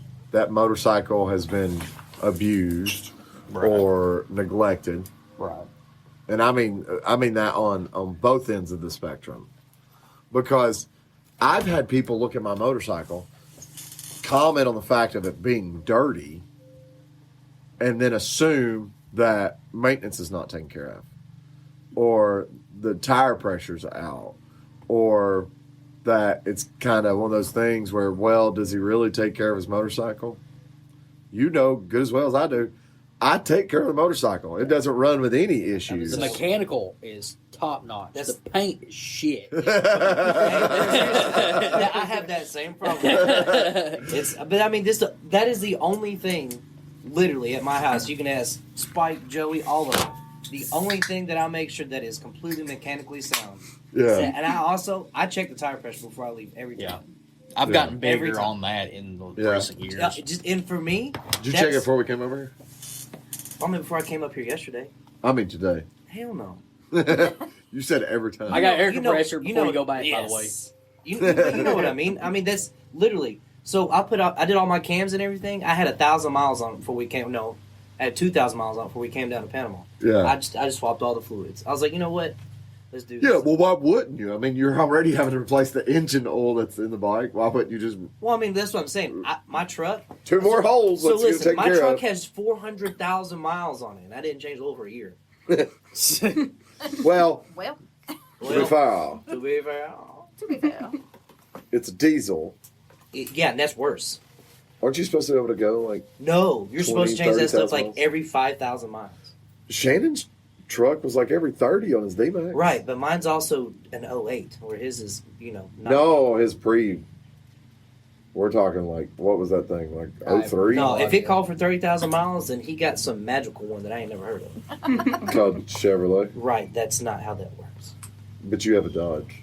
S4: motorcycle has been abused
S5: Right.
S4: or neglected.
S5: Right.
S4: And I mean that on both ends of the spectrum. Because I've had people look at my motorcycle, comment on the fact of it being dirty, and then assume that maintenance is not taken care of, or the tire pressure's out, or that it's kind of one of those things where, well, does he really take care of his motorcycle? You know good as well as I do, I take care of the motorcycle. It doesn't run with any issues.
S5: The mechanical is top notch.
S3: That's-
S5: The paint is shit.
S3: Yeah, I have that same problem. But I mean, that is the only thing, literally, at my house. You can ask Spike, Joey, all of them. The only thing that I make sure that is completely mechanically sound.
S4: Yeah.
S3: And I check the tire pressure before I leave every time.
S5: Yeah. I've
S4: Yeah.
S5: gotten
S3: Every
S5: bigger
S3: time.
S5: on that in the
S4: Yeah.
S5: recent years.
S3: And for me,
S4: Did you check it before we came over here?
S3: I mean, before I came up here yesterday.
S4: I mean today.
S3: Hell no.
S4: You said every time.
S5: I got air
S3: You know-
S5: compressor before you go back, by the way.
S3: yes. You know what I mean? I mean, that's literally. So I did all my cams and everything. I had 1,000 miles on it before we came. No, I had 2,000 miles on it before we came down to Panama.
S4: Yeah.
S3: I just swapped all the fluids. I was like, you know what? Let's do this.
S4: Yeah, well, why wouldn't you? I mean, you're already having to replace the engine oil that's in the bike. Why wouldn't you just
S3: Well, I mean, that's what I'm saying. My truck.
S4: 2 more holes?
S3: So
S4: Let's get it
S3: listen,
S4: taken
S3: my
S4: care
S3: truck
S4: of.
S3: has 400,000 miles on it, and I didn't change the oil for a year.
S4: Well,
S1: Well,
S4: to be fair,
S3: to be fair,
S1: to be fair.
S4: it's a diesel.
S3: yeah, and that's worse.
S4: Aren't you supposed to be able to go like
S3: No, you're supposed to change that stuff
S4: 30,000
S3: like
S4: miles?
S3: every 5,000 miles.
S4: Shannon's truck was like every 30 on his D-Max.
S3: Right, but mine's also an 08, where his is, not.
S4: No, his pre. We're talking like, what was that thing? Like 03?
S3: No, if it called for 30,000 miles, then he got some magical one that I ain't never heard of.
S4: Called Chevrolet.
S3: Right, that's not how that works.
S4: But you have a Dodge.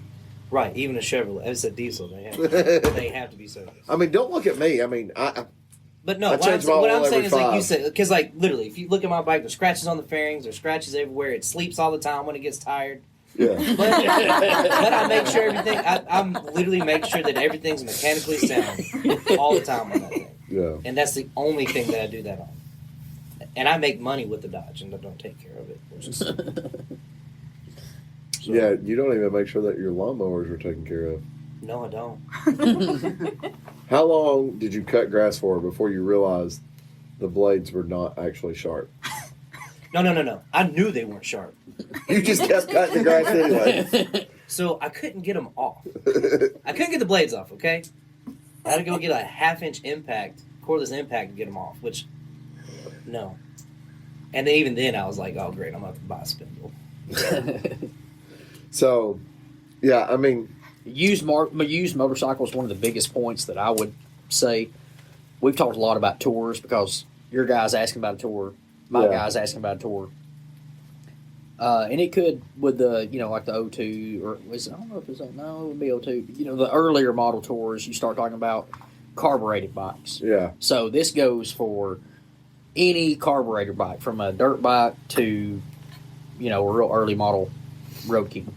S3: Right, even a Chevrolet, it's a diesel. They have to be serviced.
S4: I mean, don't look at me. I mean,
S3: But no,
S4: I
S3: what I'm,
S4: change my
S3: what I'm
S4: oil
S3: saying
S4: every
S3: is like you
S4: 5.
S3: said, because like literally, if you look at my bike, there's scratches on the fairings, there's scratches everywhere. It sleeps all the time when it gets tired.
S4: yeah.
S3: But I make sure everything. I'm literally make sure that everything's mechanically sound all the time on that thing,
S4: Yeah.
S3: and that's the only thing that I do that on. And I make money with the Dodge, and I don't take care of it. Which is, so,
S4: Yeah, you don't even make sure that your lawnmowers are taken care of.
S3: No, I don't.
S4: How long did you cut grass for before you realized the blades were not actually sharp?
S3: No. I knew they weren't sharp,
S4: You just kept cutting the grass anyway.
S3: so I couldn't get them off. I couldn't get the blades off. Okay, I had to go get a half-inch impact, cordless impact, to get them off. Which, no. And then even then, I was like, "Oh, great! I'm gonna have to buy a spindle."
S4: So, yeah, I mean,
S5: Used motorcycle is one of the biggest points that I would say. We've talked a lot about tours because your guy's asking about a tour, my
S4: Yeah.
S5: guy's asking about a tour, and it could with the like the 02 or I don't know if it's no, it would be 02. The earlier model tours. You start talking about carbureted bikes.
S4: yeah,
S5: So this goes for any carburetor bike, from a dirt bike to a real early model Road King.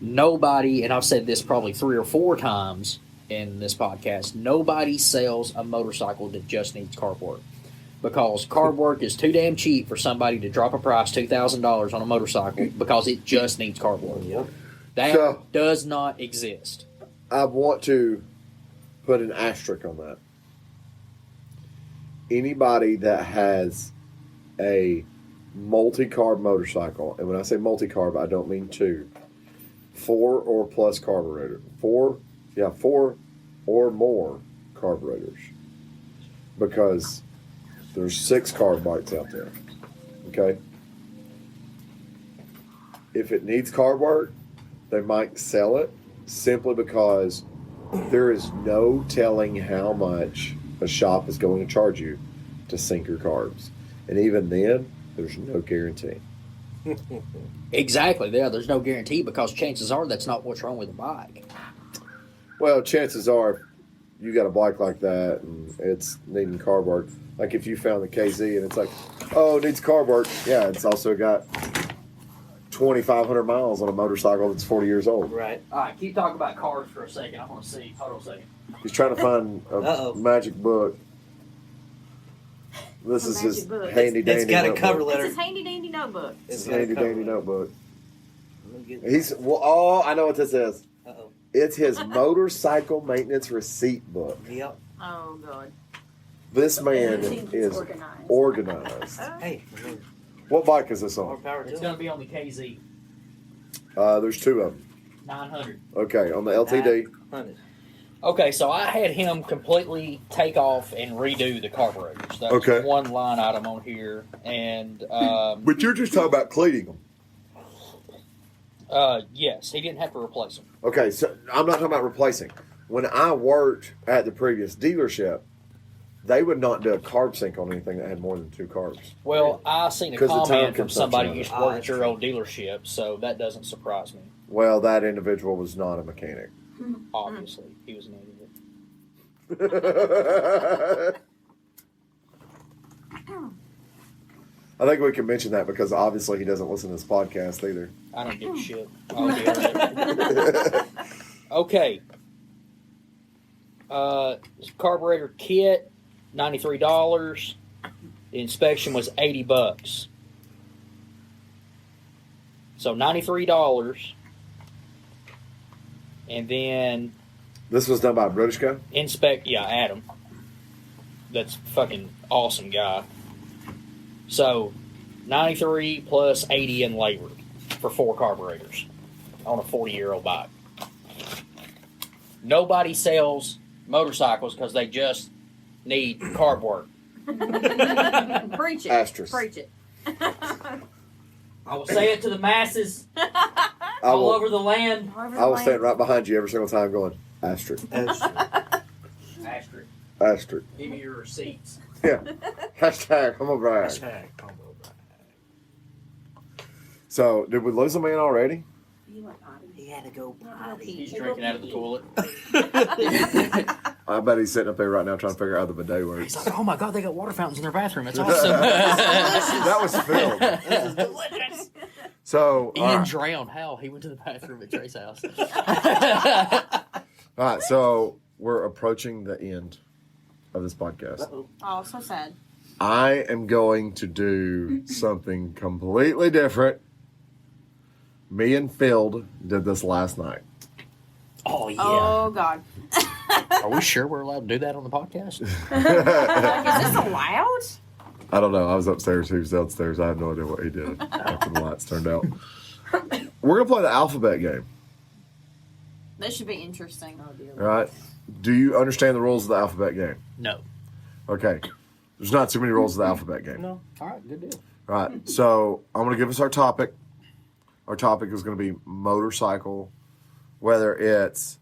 S5: Nobody, and I've said this probably 3 or 4 times in this podcast, nobody sells a motorcycle that just needs carb work. Because carb work is too damn cheap for somebody to drop a price $2,000 on a motorcycle because it just needs carb work.
S3: Yep.
S5: That does not exist.
S4: I want to put an asterisk on that. Anybody that has a multi-carb motorcycle, and when I say multi-carb, I don't mean 2, 4 or plus carburetor. 4 or more carburetors. Because there's 6 carb bikes out there. Okay? If it needs carb work, they might sell it simply because there is no telling how much a shop is going to charge you to sink your carbs. And even then, there's no guarantee.
S5: Exactly. Yeah, there's no guarantee because chances are that's not what's wrong with the bike.
S4: Well, chances are you got a bike like that and it's needing carb work. Like if you found the KZ and it's like, oh, it needs carb work. Yeah, it's also got 2,500 miles on a motorcycle that's 40 years old.
S3: Right.
S5: All right, keep talking about cars for a second. I want to see. Hold on a second.
S4: He's trying to find a magic book. This is his handy dandy
S3: It's got a
S4: notebook.
S3: cover
S1: It's
S3: letter.
S1: his handy dandy notebook.
S4: It's
S3: got a
S4: handy
S3: cover
S4: dandy
S3: letter.
S4: notebook.
S3: Let me get-
S4: He's oh, I know what this is.
S3: Uh-oh.
S4: It's his motorcycle maintenance receipt book.
S3: Yep.
S1: Oh god.
S4: This man
S6: Everything
S4: is
S6: organized.
S4: organized.
S3: Hey,
S4: What bike is this
S3: more
S4: on?
S3: power to
S5: It's
S3: him.
S5: going to be on the KZ
S4: There's 2 of them.
S5: 900.
S4: Okay, on the LTD.
S3: 100.
S5: Okay, so I had him completely take off and redo the carburetors. That's
S4: Okay.
S5: one line item on here. And,
S4: But you're just talking about cleaning them.
S5: yes, he didn't have to replace them.
S4: Okay, so I'm not talking about replacing. When I worked at the previous dealership, they would not do a carb sync on anything that had more than 2 carbs.
S5: Well, I seen a
S4: 'Cause the time
S5: comment from
S4: consumption
S5: somebody
S4: of
S5: who
S4: it.
S5: used to work at your old dealership, so that doesn't surprise me.
S4: Well, that individual was not a mechanic.
S5: Obviously, he was an idiot.
S4: I think we can mention that because obviously he doesn't listen to this podcast either.
S5: I don't give a shit. I'll deal with it. Okay. Carburetor kit, $93. The inspection was $80. So $93. And then
S4: This was done by a British guy?
S5: Adam. That's fucking awesome guy. So 93 plus 80 in labor for 4 carburetors on a 40-year-old bike. Nobody sells motorcycles because they just need carb work.
S1: Preach it.
S4: Asterisk.
S1: Preach it.
S5: I will say it to the masses
S4: I
S5: all
S4: will,
S5: over the land.
S4: I will stand right behind you every single time going, asterisk,
S5: Asterisk.
S4: asterisk.
S5: Give me your receipts.
S4: Yeah. Hashtag humble brag. So, did we lose a man already?
S6: You went potty.
S3: He had to go potty.
S5: He's drinking out of the toilet.
S4: I bet he's sitting up there right now trying to figure out how the bidet works.
S5: He's like, oh my god, they got water fountains in their bathroom. It's awesome.
S4: That was filled.
S5: This is delicious.
S4: So,
S5: Ian
S4: all right.
S5: drowned. How? He went to the bathroom at Trey's house.
S4: All right, so we're approaching the end of this podcast.
S1: Oh, so sad.
S4: I am going to do something completely different. Me and Phil did this last night.
S5: Oh, yeah.
S1: Oh god.
S5: Are we sure we're allowed to do that on the podcast?
S1: Is this allowed?
S4: I don't know. I was upstairs. He was downstairs. I have no idea what he did after the lights turned out. We're going to play the alphabet game.
S1: This should be interesting.
S4: All right? Do you understand the rules of the alphabet game?
S5: No.
S4: Okay. There's not too many rules of the alphabet game.
S5: No. All right, good deal.
S4: All right. So I'm going to give us our topic. Our topic is going to be motorcycle, whether it's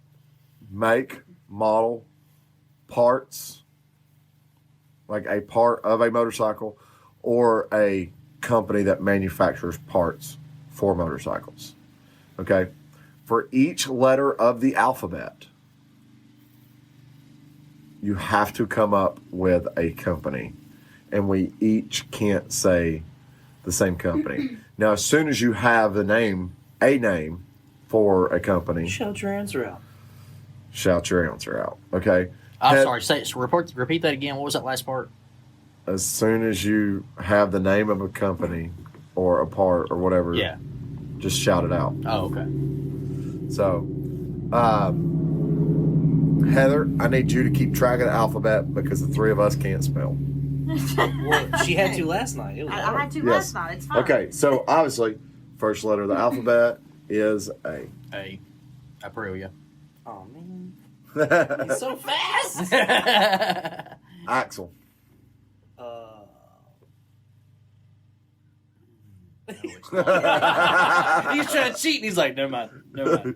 S4: make, model, parts, like a part of a motorcycle, or a company that manufactures parts for motorcycles. Okay? For each letter of the alphabet, you have to come up with a company. And we each can't say the same company. Now, as soon as you have a name for a company,
S3: Shout your answer out.
S4: shout your answer out. Okay?
S5: I'm sorry. Repeat that again. What was that last part?
S4: As soon as you have the name of a company or a part or whatever,
S5: Yeah.
S4: just shout it out.
S5: Oh, okay.
S4: So, Heather, I need you to keep track of the alphabet because the three of us can't spell.
S3: Well, she had to last night. It was
S6: I
S3: hard.
S6: had to
S4: Yes.
S6: last night. It's fine.
S4: Okay, so obviously, first letter of the alphabet is A.
S5: A. Aprilia.
S3: Oh, man. He's so fast.
S4: Axel.
S3: He's trying to cheat, and he's like, never mind.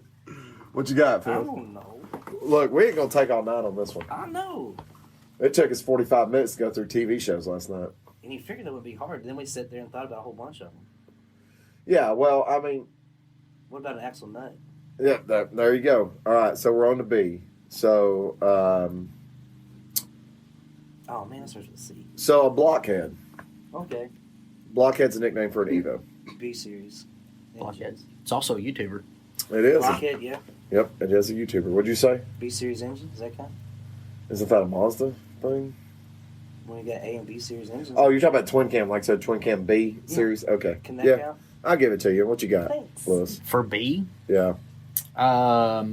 S4: What you got,
S3: I
S4: Phil?
S3: don't know.
S4: Look, we ain't gonna take all night on this one.
S3: I know.
S4: It took us 45 minutes to go through TV shows last night.
S3: And you figured that would be hard. Then we sat there and thought about a whole bunch of them.
S4: Yeah, well, I mean,
S3: What about an Axel Nut?
S4: yeah, there you go. All right, so we're on to B. So,
S3: Oh, man, that starts with a C.
S4: so a blockhead.
S3: Okay.
S4: Blockhead's a nickname for an Evo.
S3: B series.
S5: Blockheads. It's also a YouTuber.
S4: It is.
S3: Blockhead, yeah.
S4: Yep, it is a YouTuber. What'd you say?
S3: B series engine. Does that count?
S4: Isn't that a Mazda thing?
S3: When you got A and B series engines.
S4: Oh, you're talking about twin cam, like I said, twin cam B series? Okay.
S3: Can that
S4: Yeah,
S3: count?
S4: I'll give it to you. What you got,
S3: Thanks.
S4: Lewis?
S5: For B,
S4: Yeah,
S5: I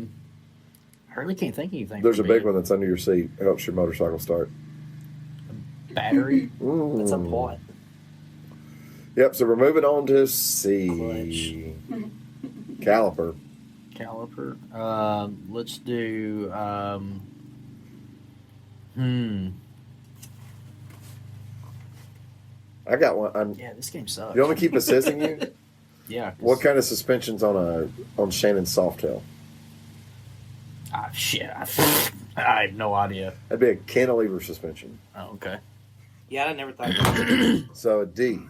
S5: really can't think of anything.
S4: there's
S5: for
S4: a big
S5: B.
S4: one that's under your seat. It helps your motorcycle start.
S5: Battery.
S3: That's a
S4: Mm.
S3: plot.
S4: Yep, so we're moving on to C. Caliper.
S5: Caliper. Let's do.
S4: I got one.
S5: Yeah, this game sucks.
S4: You want me to keep assisting you?
S5: Yeah. 'cause-
S4: What kind of suspension's on Shannon's Softail?
S5: Shit. I have no idea.
S4: That'd be a cantilever suspension.
S5: Oh, okay.
S3: Yeah, I never thought about it.
S4: So a D.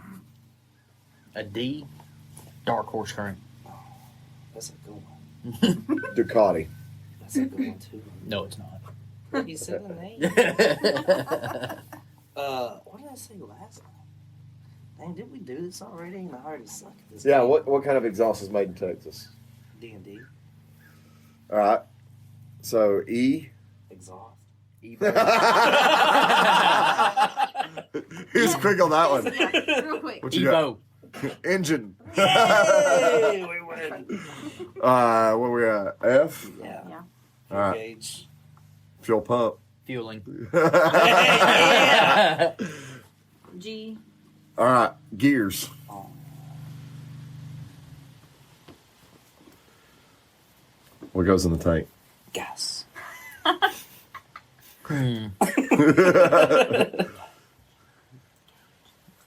S5: A D. Dark horse current.
S3: That's a good one.
S4: Ducati.
S3: That's a good one, too.
S5: No, it's not.
S3: He said the name. What did I say last time? Dang, did we do this already? And I already suck at this.
S4: Yeah,
S3: game.
S4: what kind of exhaust is made in Texas?
S3: D&D.
S4: All right. So E.
S3: Exhaust.
S4: Who's quick on that one?
S6: Yeah, real quick.
S4: What you got?
S5: Evo.
S4: Engine.
S3: Hey, we win.
S4: Where we at? F.
S3: Yeah.
S6: Yeah.
S4: All right.
S3: Gauge.
S4: Fuel pump.
S5: Fueling.
S3: Yeah.
S6: G.
S4: All right. Gears.
S3: Oh.
S4: What goes in the tank?
S3: Gas.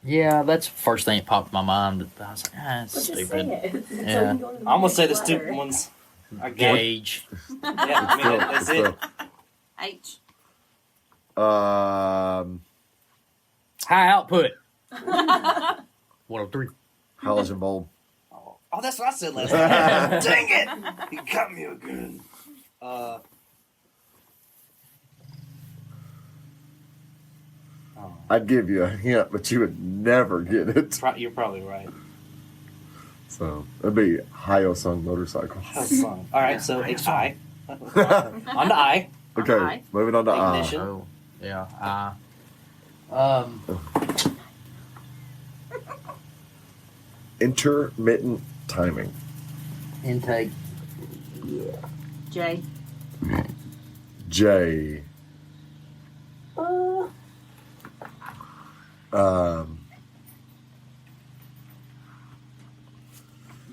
S5: Yeah, that's the first thing that popped in my mind. But I was like, it's
S6: Let's just say
S5: stupid.
S6: it. It's
S5: Yeah.
S6: like you go to the
S3: I'm gonna say the
S6: next
S3: stupid
S6: letter.
S3: ones. I get it.
S5: Gauge.
S3: Yeah, I mean, that's it.
S6: H.
S5: High output. 103.
S4: Halogen bulb.
S3: Oh, that's what I said last time. Dang it! You got me again.
S4: I'd give you a hint, but you would never get it.
S3: You're probably right.
S4: So it'd be Hyosung motorcycle.
S3: That's fun. All right, so H-I. On to I.
S4: Okay,
S6: I.
S4: moving on to I.
S3: Ignition.
S5: Oh, yeah.
S4: Intermittent timing.
S5: Intake.
S6: J.
S4: J.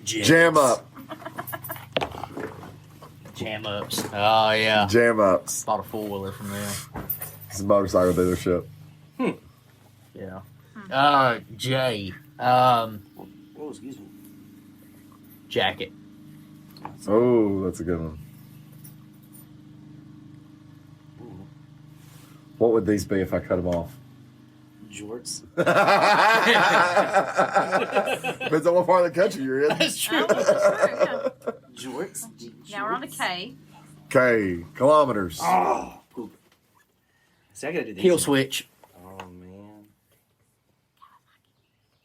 S4: Jam up.
S5: Jam ups. Oh, yeah.
S4: Jam ups.
S5: Bought a four wheeler from there.
S4: It's a motorcycle dealership.
S5: Yeah. J.
S3: Oh, excuse me.
S5: Jacket.
S4: Oh, that's a good one. What would these be if I cut them off?
S3: Jorts.
S4: Depends on what part of the country you're in.
S3: That's true.
S6: Oh, that's true,
S3: Jorts.
S6: yeah. Now we're on to K.
S4: Okay, kilometers.
S3: Oh, poop. See, I gotta do these.
S5: Heel switch.
S3: Oh, man.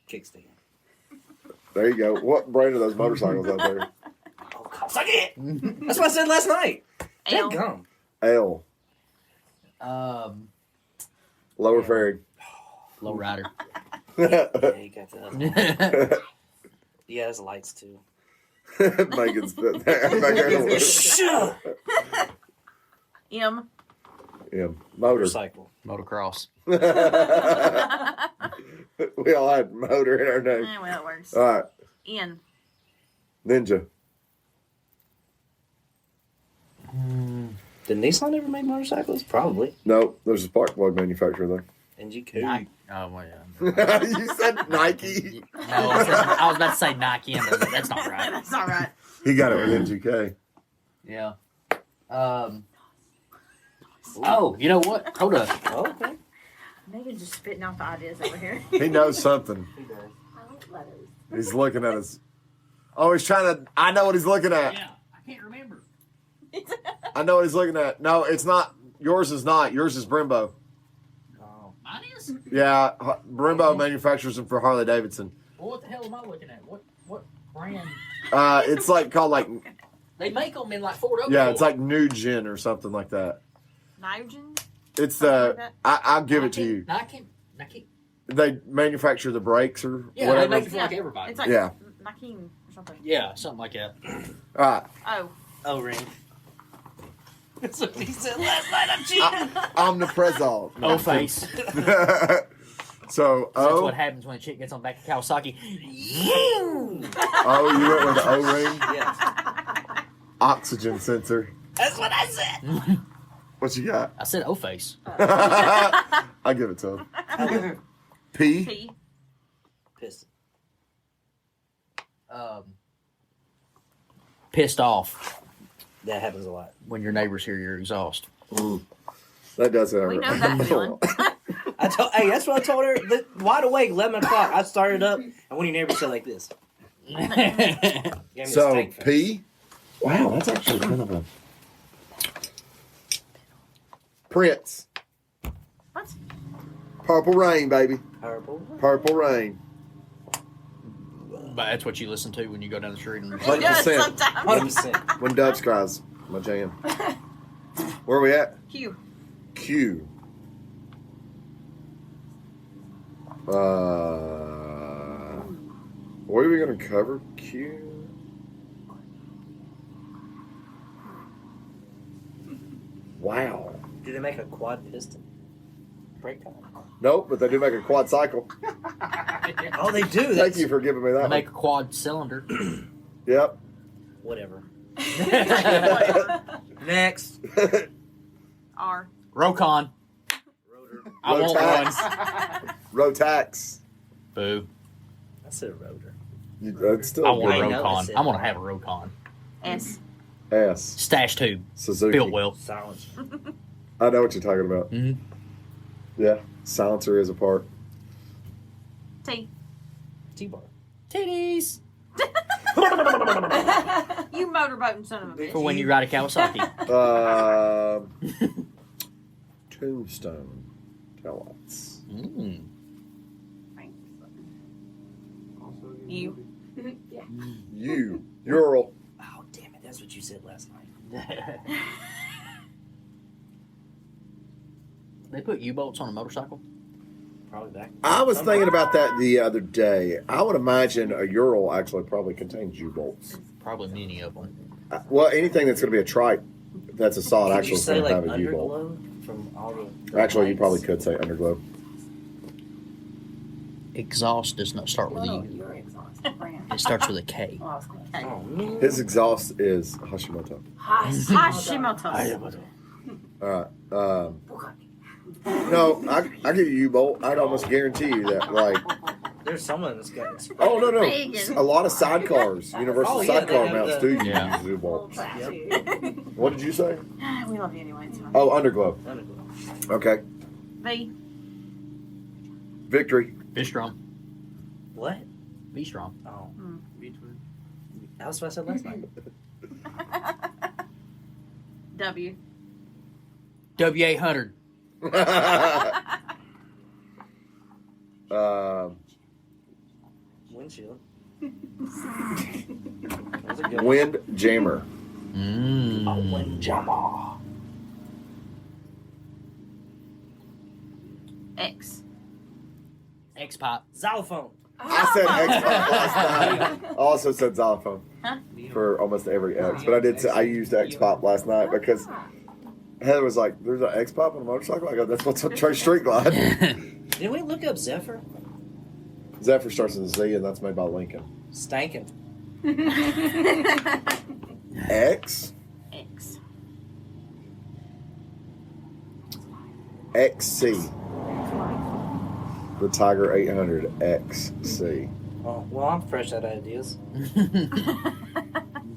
S3: Kickstand.
S4: There you go. What brand are those motorcycles out there?
S3: Oh, God. Suck it! That's what I said last night.
S6: L.
S3: Dead gum.
S4: L. Lower fairing.
S5: Low rider.
S3: Yeah, you got the other one. Yeah, there's lights, too.
S4: Megan's put there.
S1: M.
S4: Yeah, motor.
S3: Motorcycle.
S5: Motocross.
S4: We all had motor in our name.
S1: Well, that works.
S4: All right,
S1: N.
S4: Ninja.
S3: Did Nissan ever make motorcycles? Probably.
S4: No, there's a spark plug manufacturer there.
S3: NGK.
S5: Nike. Oh, well, yeah.
S4: You said Nike.
S5: No, I was about to say Nike, and that's not right.
S1: That's all right.
S4: He got it with NGK.
S5: Yeah. Oh, you know what? Hold up.
S3: Oh, okay.
S1: Megan's just spitting out the ideas over here.
S4: He knows something.
S6: I like letters.
S4: He's looking at us. Oh, he's trying to. I know what he's looking at.
S5: Yeah, I can't remember.
S4: I know what he's looking at. No, it's not. Yours is not. Yours is Brembo.
S3: Oh.
S5: Mine is?
S4: Yeah, Brembo manufactures them for Harley Davidson.
S5: Well, what the hell am I looking at? What brand?
S4: It's like called like
S5: They make them in like Ford Oak.
S4: yeah, it's like New Gen or something like that.
S1: Nitrogen?
S4: It's
S1: Something like that?
S4: I'll give it to you.
S5: Nike.
S4: They manufacture the brakes or
S5: Yeah,
S4: whatever.
S5: they make it for like everybody.
S1: It's like
S4: Yeah.
S1: Nike or something.
S5: Yeah, something like that.
S4: All right,
S1: Oh.
S3: O-ring. That's what he said last night. I'm cheating.
S4: Omnipresol.
S5: O face.
S4: So
S5: That's
S4: O.
S5: what happens when a chick gets on the back of Kawasaki.
S4: Oh, you went with the O-ring.
S3: Yes.
S4: Oxygen sensor.
S3: That's what I said.
S4: What you got?
S5: I said O face.
S4: I'll give it to him. P.
S1: P.
S3: Piston.
S5: Pissed off
S3: That happens a lot.
S5: when your neighbors hear your exhaust.
S4: That does happen.
S1: We know that feeling.
S3: Hey, that's what I told her. Wide awake, 11 o'clock. I started up, and when your neighbors say like this. Gave me a
S4: So
S3: stank face.
S4: P. Wow, that's actually kind of a Prince.
S1: What?
S4: Purple Rain, baby.
S3: Purple.
S4: Purple Rain.
S5: But that's what you listen to when you go down the street. And
S1: It does
S4: 100%.
S1: sometimes.
S3: 100%.
S4: When Doves Cries, my jam. Where are we at?
S1: Q.
S4: Q. What are we going to cover? Q. Wow.
S3: Do they make a quad piston? Brake time.
S4: Nope, but they do make a quad cycle.
S3: Oh, they do.
S4: Thank
S3: That's
S4: you for giving me that.
S5: make a quad cylinder.
S4: Yep.
S3: Whatever.
S1: Whatever.
S3: Next.
S1: R.
S5: Rokon.
S3: Rotor.
S5: I want
S4: Rotax.
S5: one.
S4: Rotax.
S5: Boo.
S3: I said rotor.
S4: That's still
S5: I
S4: a
S5: want a
S4: good
S3: I know
S5: Rokon.
S3: that's it.
S5: I'm gonna have a Rokon.
S1: S.
S4: S.
S5: Stash tube.
S4: Suzuki.
S5: Built well.
S3: Silence.
S4: I know what you're talking about.
S5: Mhm.
S4: Yeah. Silencer is a part.
S1: T.
S3: T-bar.
S5: Titties.
S1: You motorboating son of a bitch.
S5: For when you ride a Kawasaki.
S4: Tombstone. Taillights.
S5: Mm.
S1: U.
S6: Yeah.
S4: Ural.
S3: Oh, damn it. That's what you said last night.
S5: They put U-bolts on a motorcycle?
S3: Probably back.
S4: I was thinking about that the other day. I would imagine a Ural actually probably contains U-bolts.
S5: Probably many of them.
S4: Well, anything that's going to be a trike that's a solid
S3: Could
S4: actually
S3: you
S4: is
S3: say
S4: going to
S3: like
S4: have a U-bolt.
S3: underglow from all the
S4: Actually, you probably
S3: lights?
S4: could say underglow.
S5: Exhaust does not start with a
S6: No,
S5: U.
S6: your exhaust brand.
S5: It starts with a K.
S6: Oh, I was close.
S3: Oh, man.
S4: His exhaust is Hashimoto.
S1: Hashimoto.
S4: All right. No, I give you U-bolt. I'd almost guarantee you that, like,
S3: There's someone that's got it's
S4: oh no,
S1: Vegan.
S4: a lot of sidecars, Universal
S3: Oh, yeah, they
S4: sidecar
S3: have
S4: mounts
S3: the-
S4: do
S5: Yeah.
S4: use U-bolts.
S3: Yep.
S4: What did you say?
S1: We love you anyway. It's fine.
S4: Oh, underglow.
S3: underglow.
S4: Okay.
S1: V.
S4: Victory.
S5: Be strong.
S3: What?
S5: Be strong.
S3: Oh. That's what I said last night.
S1: W.
S5: W800.
S3: Windshield. That's a good one.
S4: Wind jammer.
S5: Mm.
S3: Windjammer.
S1: X.
S5: X-Pop.
S3: Xylophone.
S4: I said Xbox last night. I also said xylophone.
S3: Me
S4: for almost every X. But I used X Pop last night because Heather was like, "There's an X Pop on a motorcycle." I go, "That's what's on Trey Street Glide."
S3: Did we look up Zephyr?
S4: Zephyr starts with a Z, and that's made by Lincoln.
S3: Stankin'.
S4: X.
S1: X.
S4: XC. The Tiger 800 XC.
S3: Oh, well, I'm fresh out of ideas.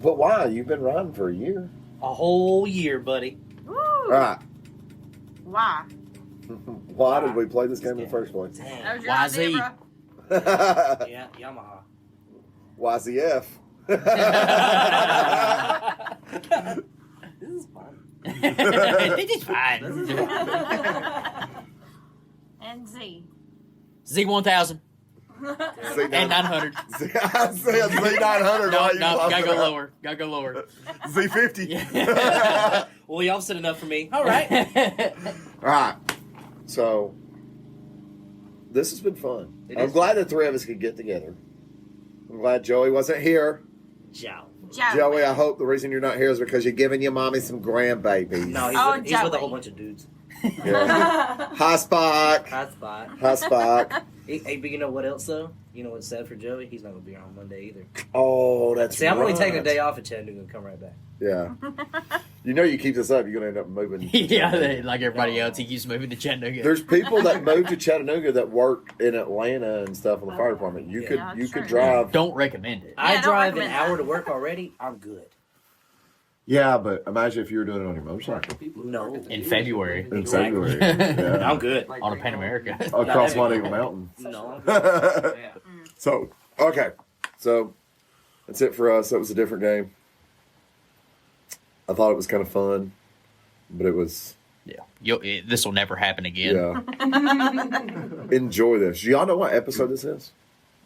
S4: But why? You've been riding for a year.
S3: A whole year, buddy.
S1: Ooh.
S4: All right.
S1: Why?
S4: Why did we play this game in the first place?
S1: That was your
S5: YZ.
S1: idea, bro.
S3: Yeah, Yamaha.
S4: YZF.
S3: This is fun.
S5: This is fine.
S1: And Z.
S5: Z1000
S4: Z900.
S5: and 900.
S4: I said Z900.
S5: No,
S4: why you
S5: gotta
S4: talking
S5: go
S4: about
S5: lower. Gotta go lower.
S4: Z50.
S3: Well, y'all said enough for me. All right.
S4: All right. So, this has been fun.
S3: It
S4: I'm
S3: is.
S4: glad the three of us could get together. I'm glad Joey wasn't here.
S3: Ciao.
S4: Joey, I hope the reason you're not here is because you're giving your mommy some grandbabies.
S3: No, he's with a
S1: Joey.
S3: whole bunch of dudes.
S4: Yeah. Hi, Spock.
S3: Hot spot.
S4: Hi, Spock.
S3: Hey, but you know what else, though? You know what's sad for Joey? He's not going to be here on Monday either.
S4: Oh, that's
S3: See, I'm
S4: right.
S3: only taking a day off at Chattanooga and come right back.
S4: Yeah. You know, you keep this up, you're going to end up moving.
S5: Yeah, like everybody else, he keeps moving to Chattanooga.
S4: There's people that move to Chattanooga that work in Atlanta and stuff in the fire department. You
S3: Yeah,
S4: could
S1: sure.
S4: drive.
S5: Don't recommend it.
S3: I
S1: don't
S3: drive an
S1: recommend
S3: hour
S1: that.
S3: to work already. I'm good.
S4: Yeah, but imagine if you were doing it on your motorcycle
S3: No.
S5: In February.
S4: in
S3: Exactly.
S4: February. Yeah.
S3: I'm good.
S5: On a Pan America.
S4: Across Mount Eagle Mountain.
S3: No, I'm good. Yeah.
S4: So, okay. So, that's it for us. That was a different game. I thought it was kind of fun, but it was,
S5: Yeah. This will never happen again.
S4: yeah. Enjoy this. Do y'all know what episode this is?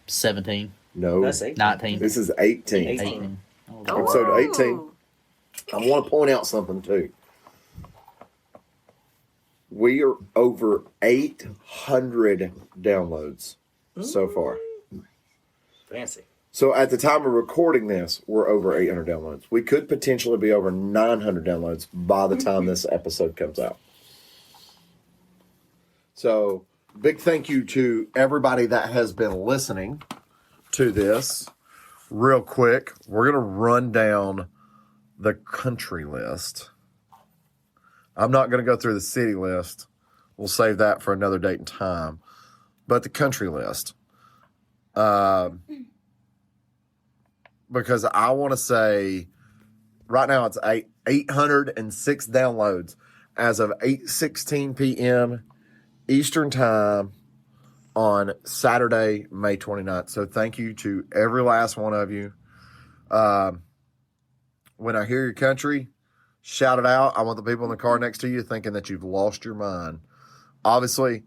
S5: 17,
S4: No.
S3: That's 8.
S5: 19,
S4: This is 18.
S3: 18.
S4: Episode 18. I want to point out something, too. We are over 800 downloads so far.
S3: Fancy.
S4: So at the time of recording this, we're over 800 downloads. We could potentially be over 900 downloads by the time this episode comes out. So big thank you to everybody that has been listening to this. Real quick, we're going to run down the country list. I'm not going to go through the city list. We'll save that for another date and time. But the country list. Because I want to say right now it's 806 downloads as of 8:16 p.m. Eastern Time on Saturday, May 29th. So thank you to every last one of you. When I hear your country, shout it out. I want the people in the car next to you thinking that you've lost your mind. Obviously,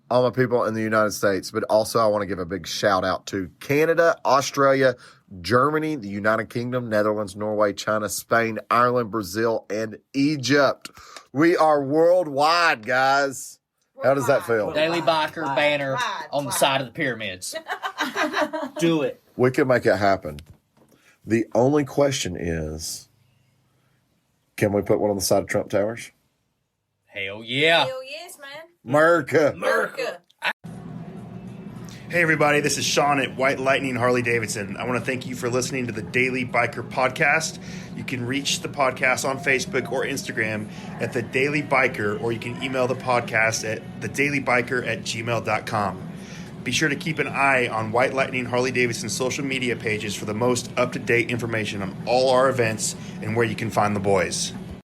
S4: all my people in the United States, but also I want to give a big shout out to Canada, Australia, Germany, the United Kingdom, Netherlands, Norway, China, Spain, Ireland, Brazil, and Egypt. We are worldwide, guys. How does that feel?
S5: Daily Biker banner
S1: Wide,
S5: on the
S1: wide.
S5: side of the pyramids.
S3: Do it.
S4: We can make it happen. The only question is, can we put one on the side of Trump Towers?
S5: Hell yeah.
S1: Hell yes, man.
S4: America.
S1: America.
S7: Hey everybody, this is Sean at White Lightning Harley Davidson. I want to thank you for listening to the Daily Biker Podcast. You can reach the podcast on Facebook or Instagram at The Daily Biker, or you can email the podcast at thedailybiker@gmail.com. Be sure to keep an eye on White Lightning Harley Davidson's social media pages for the most up-to-date information on all our events and where you can find the boys.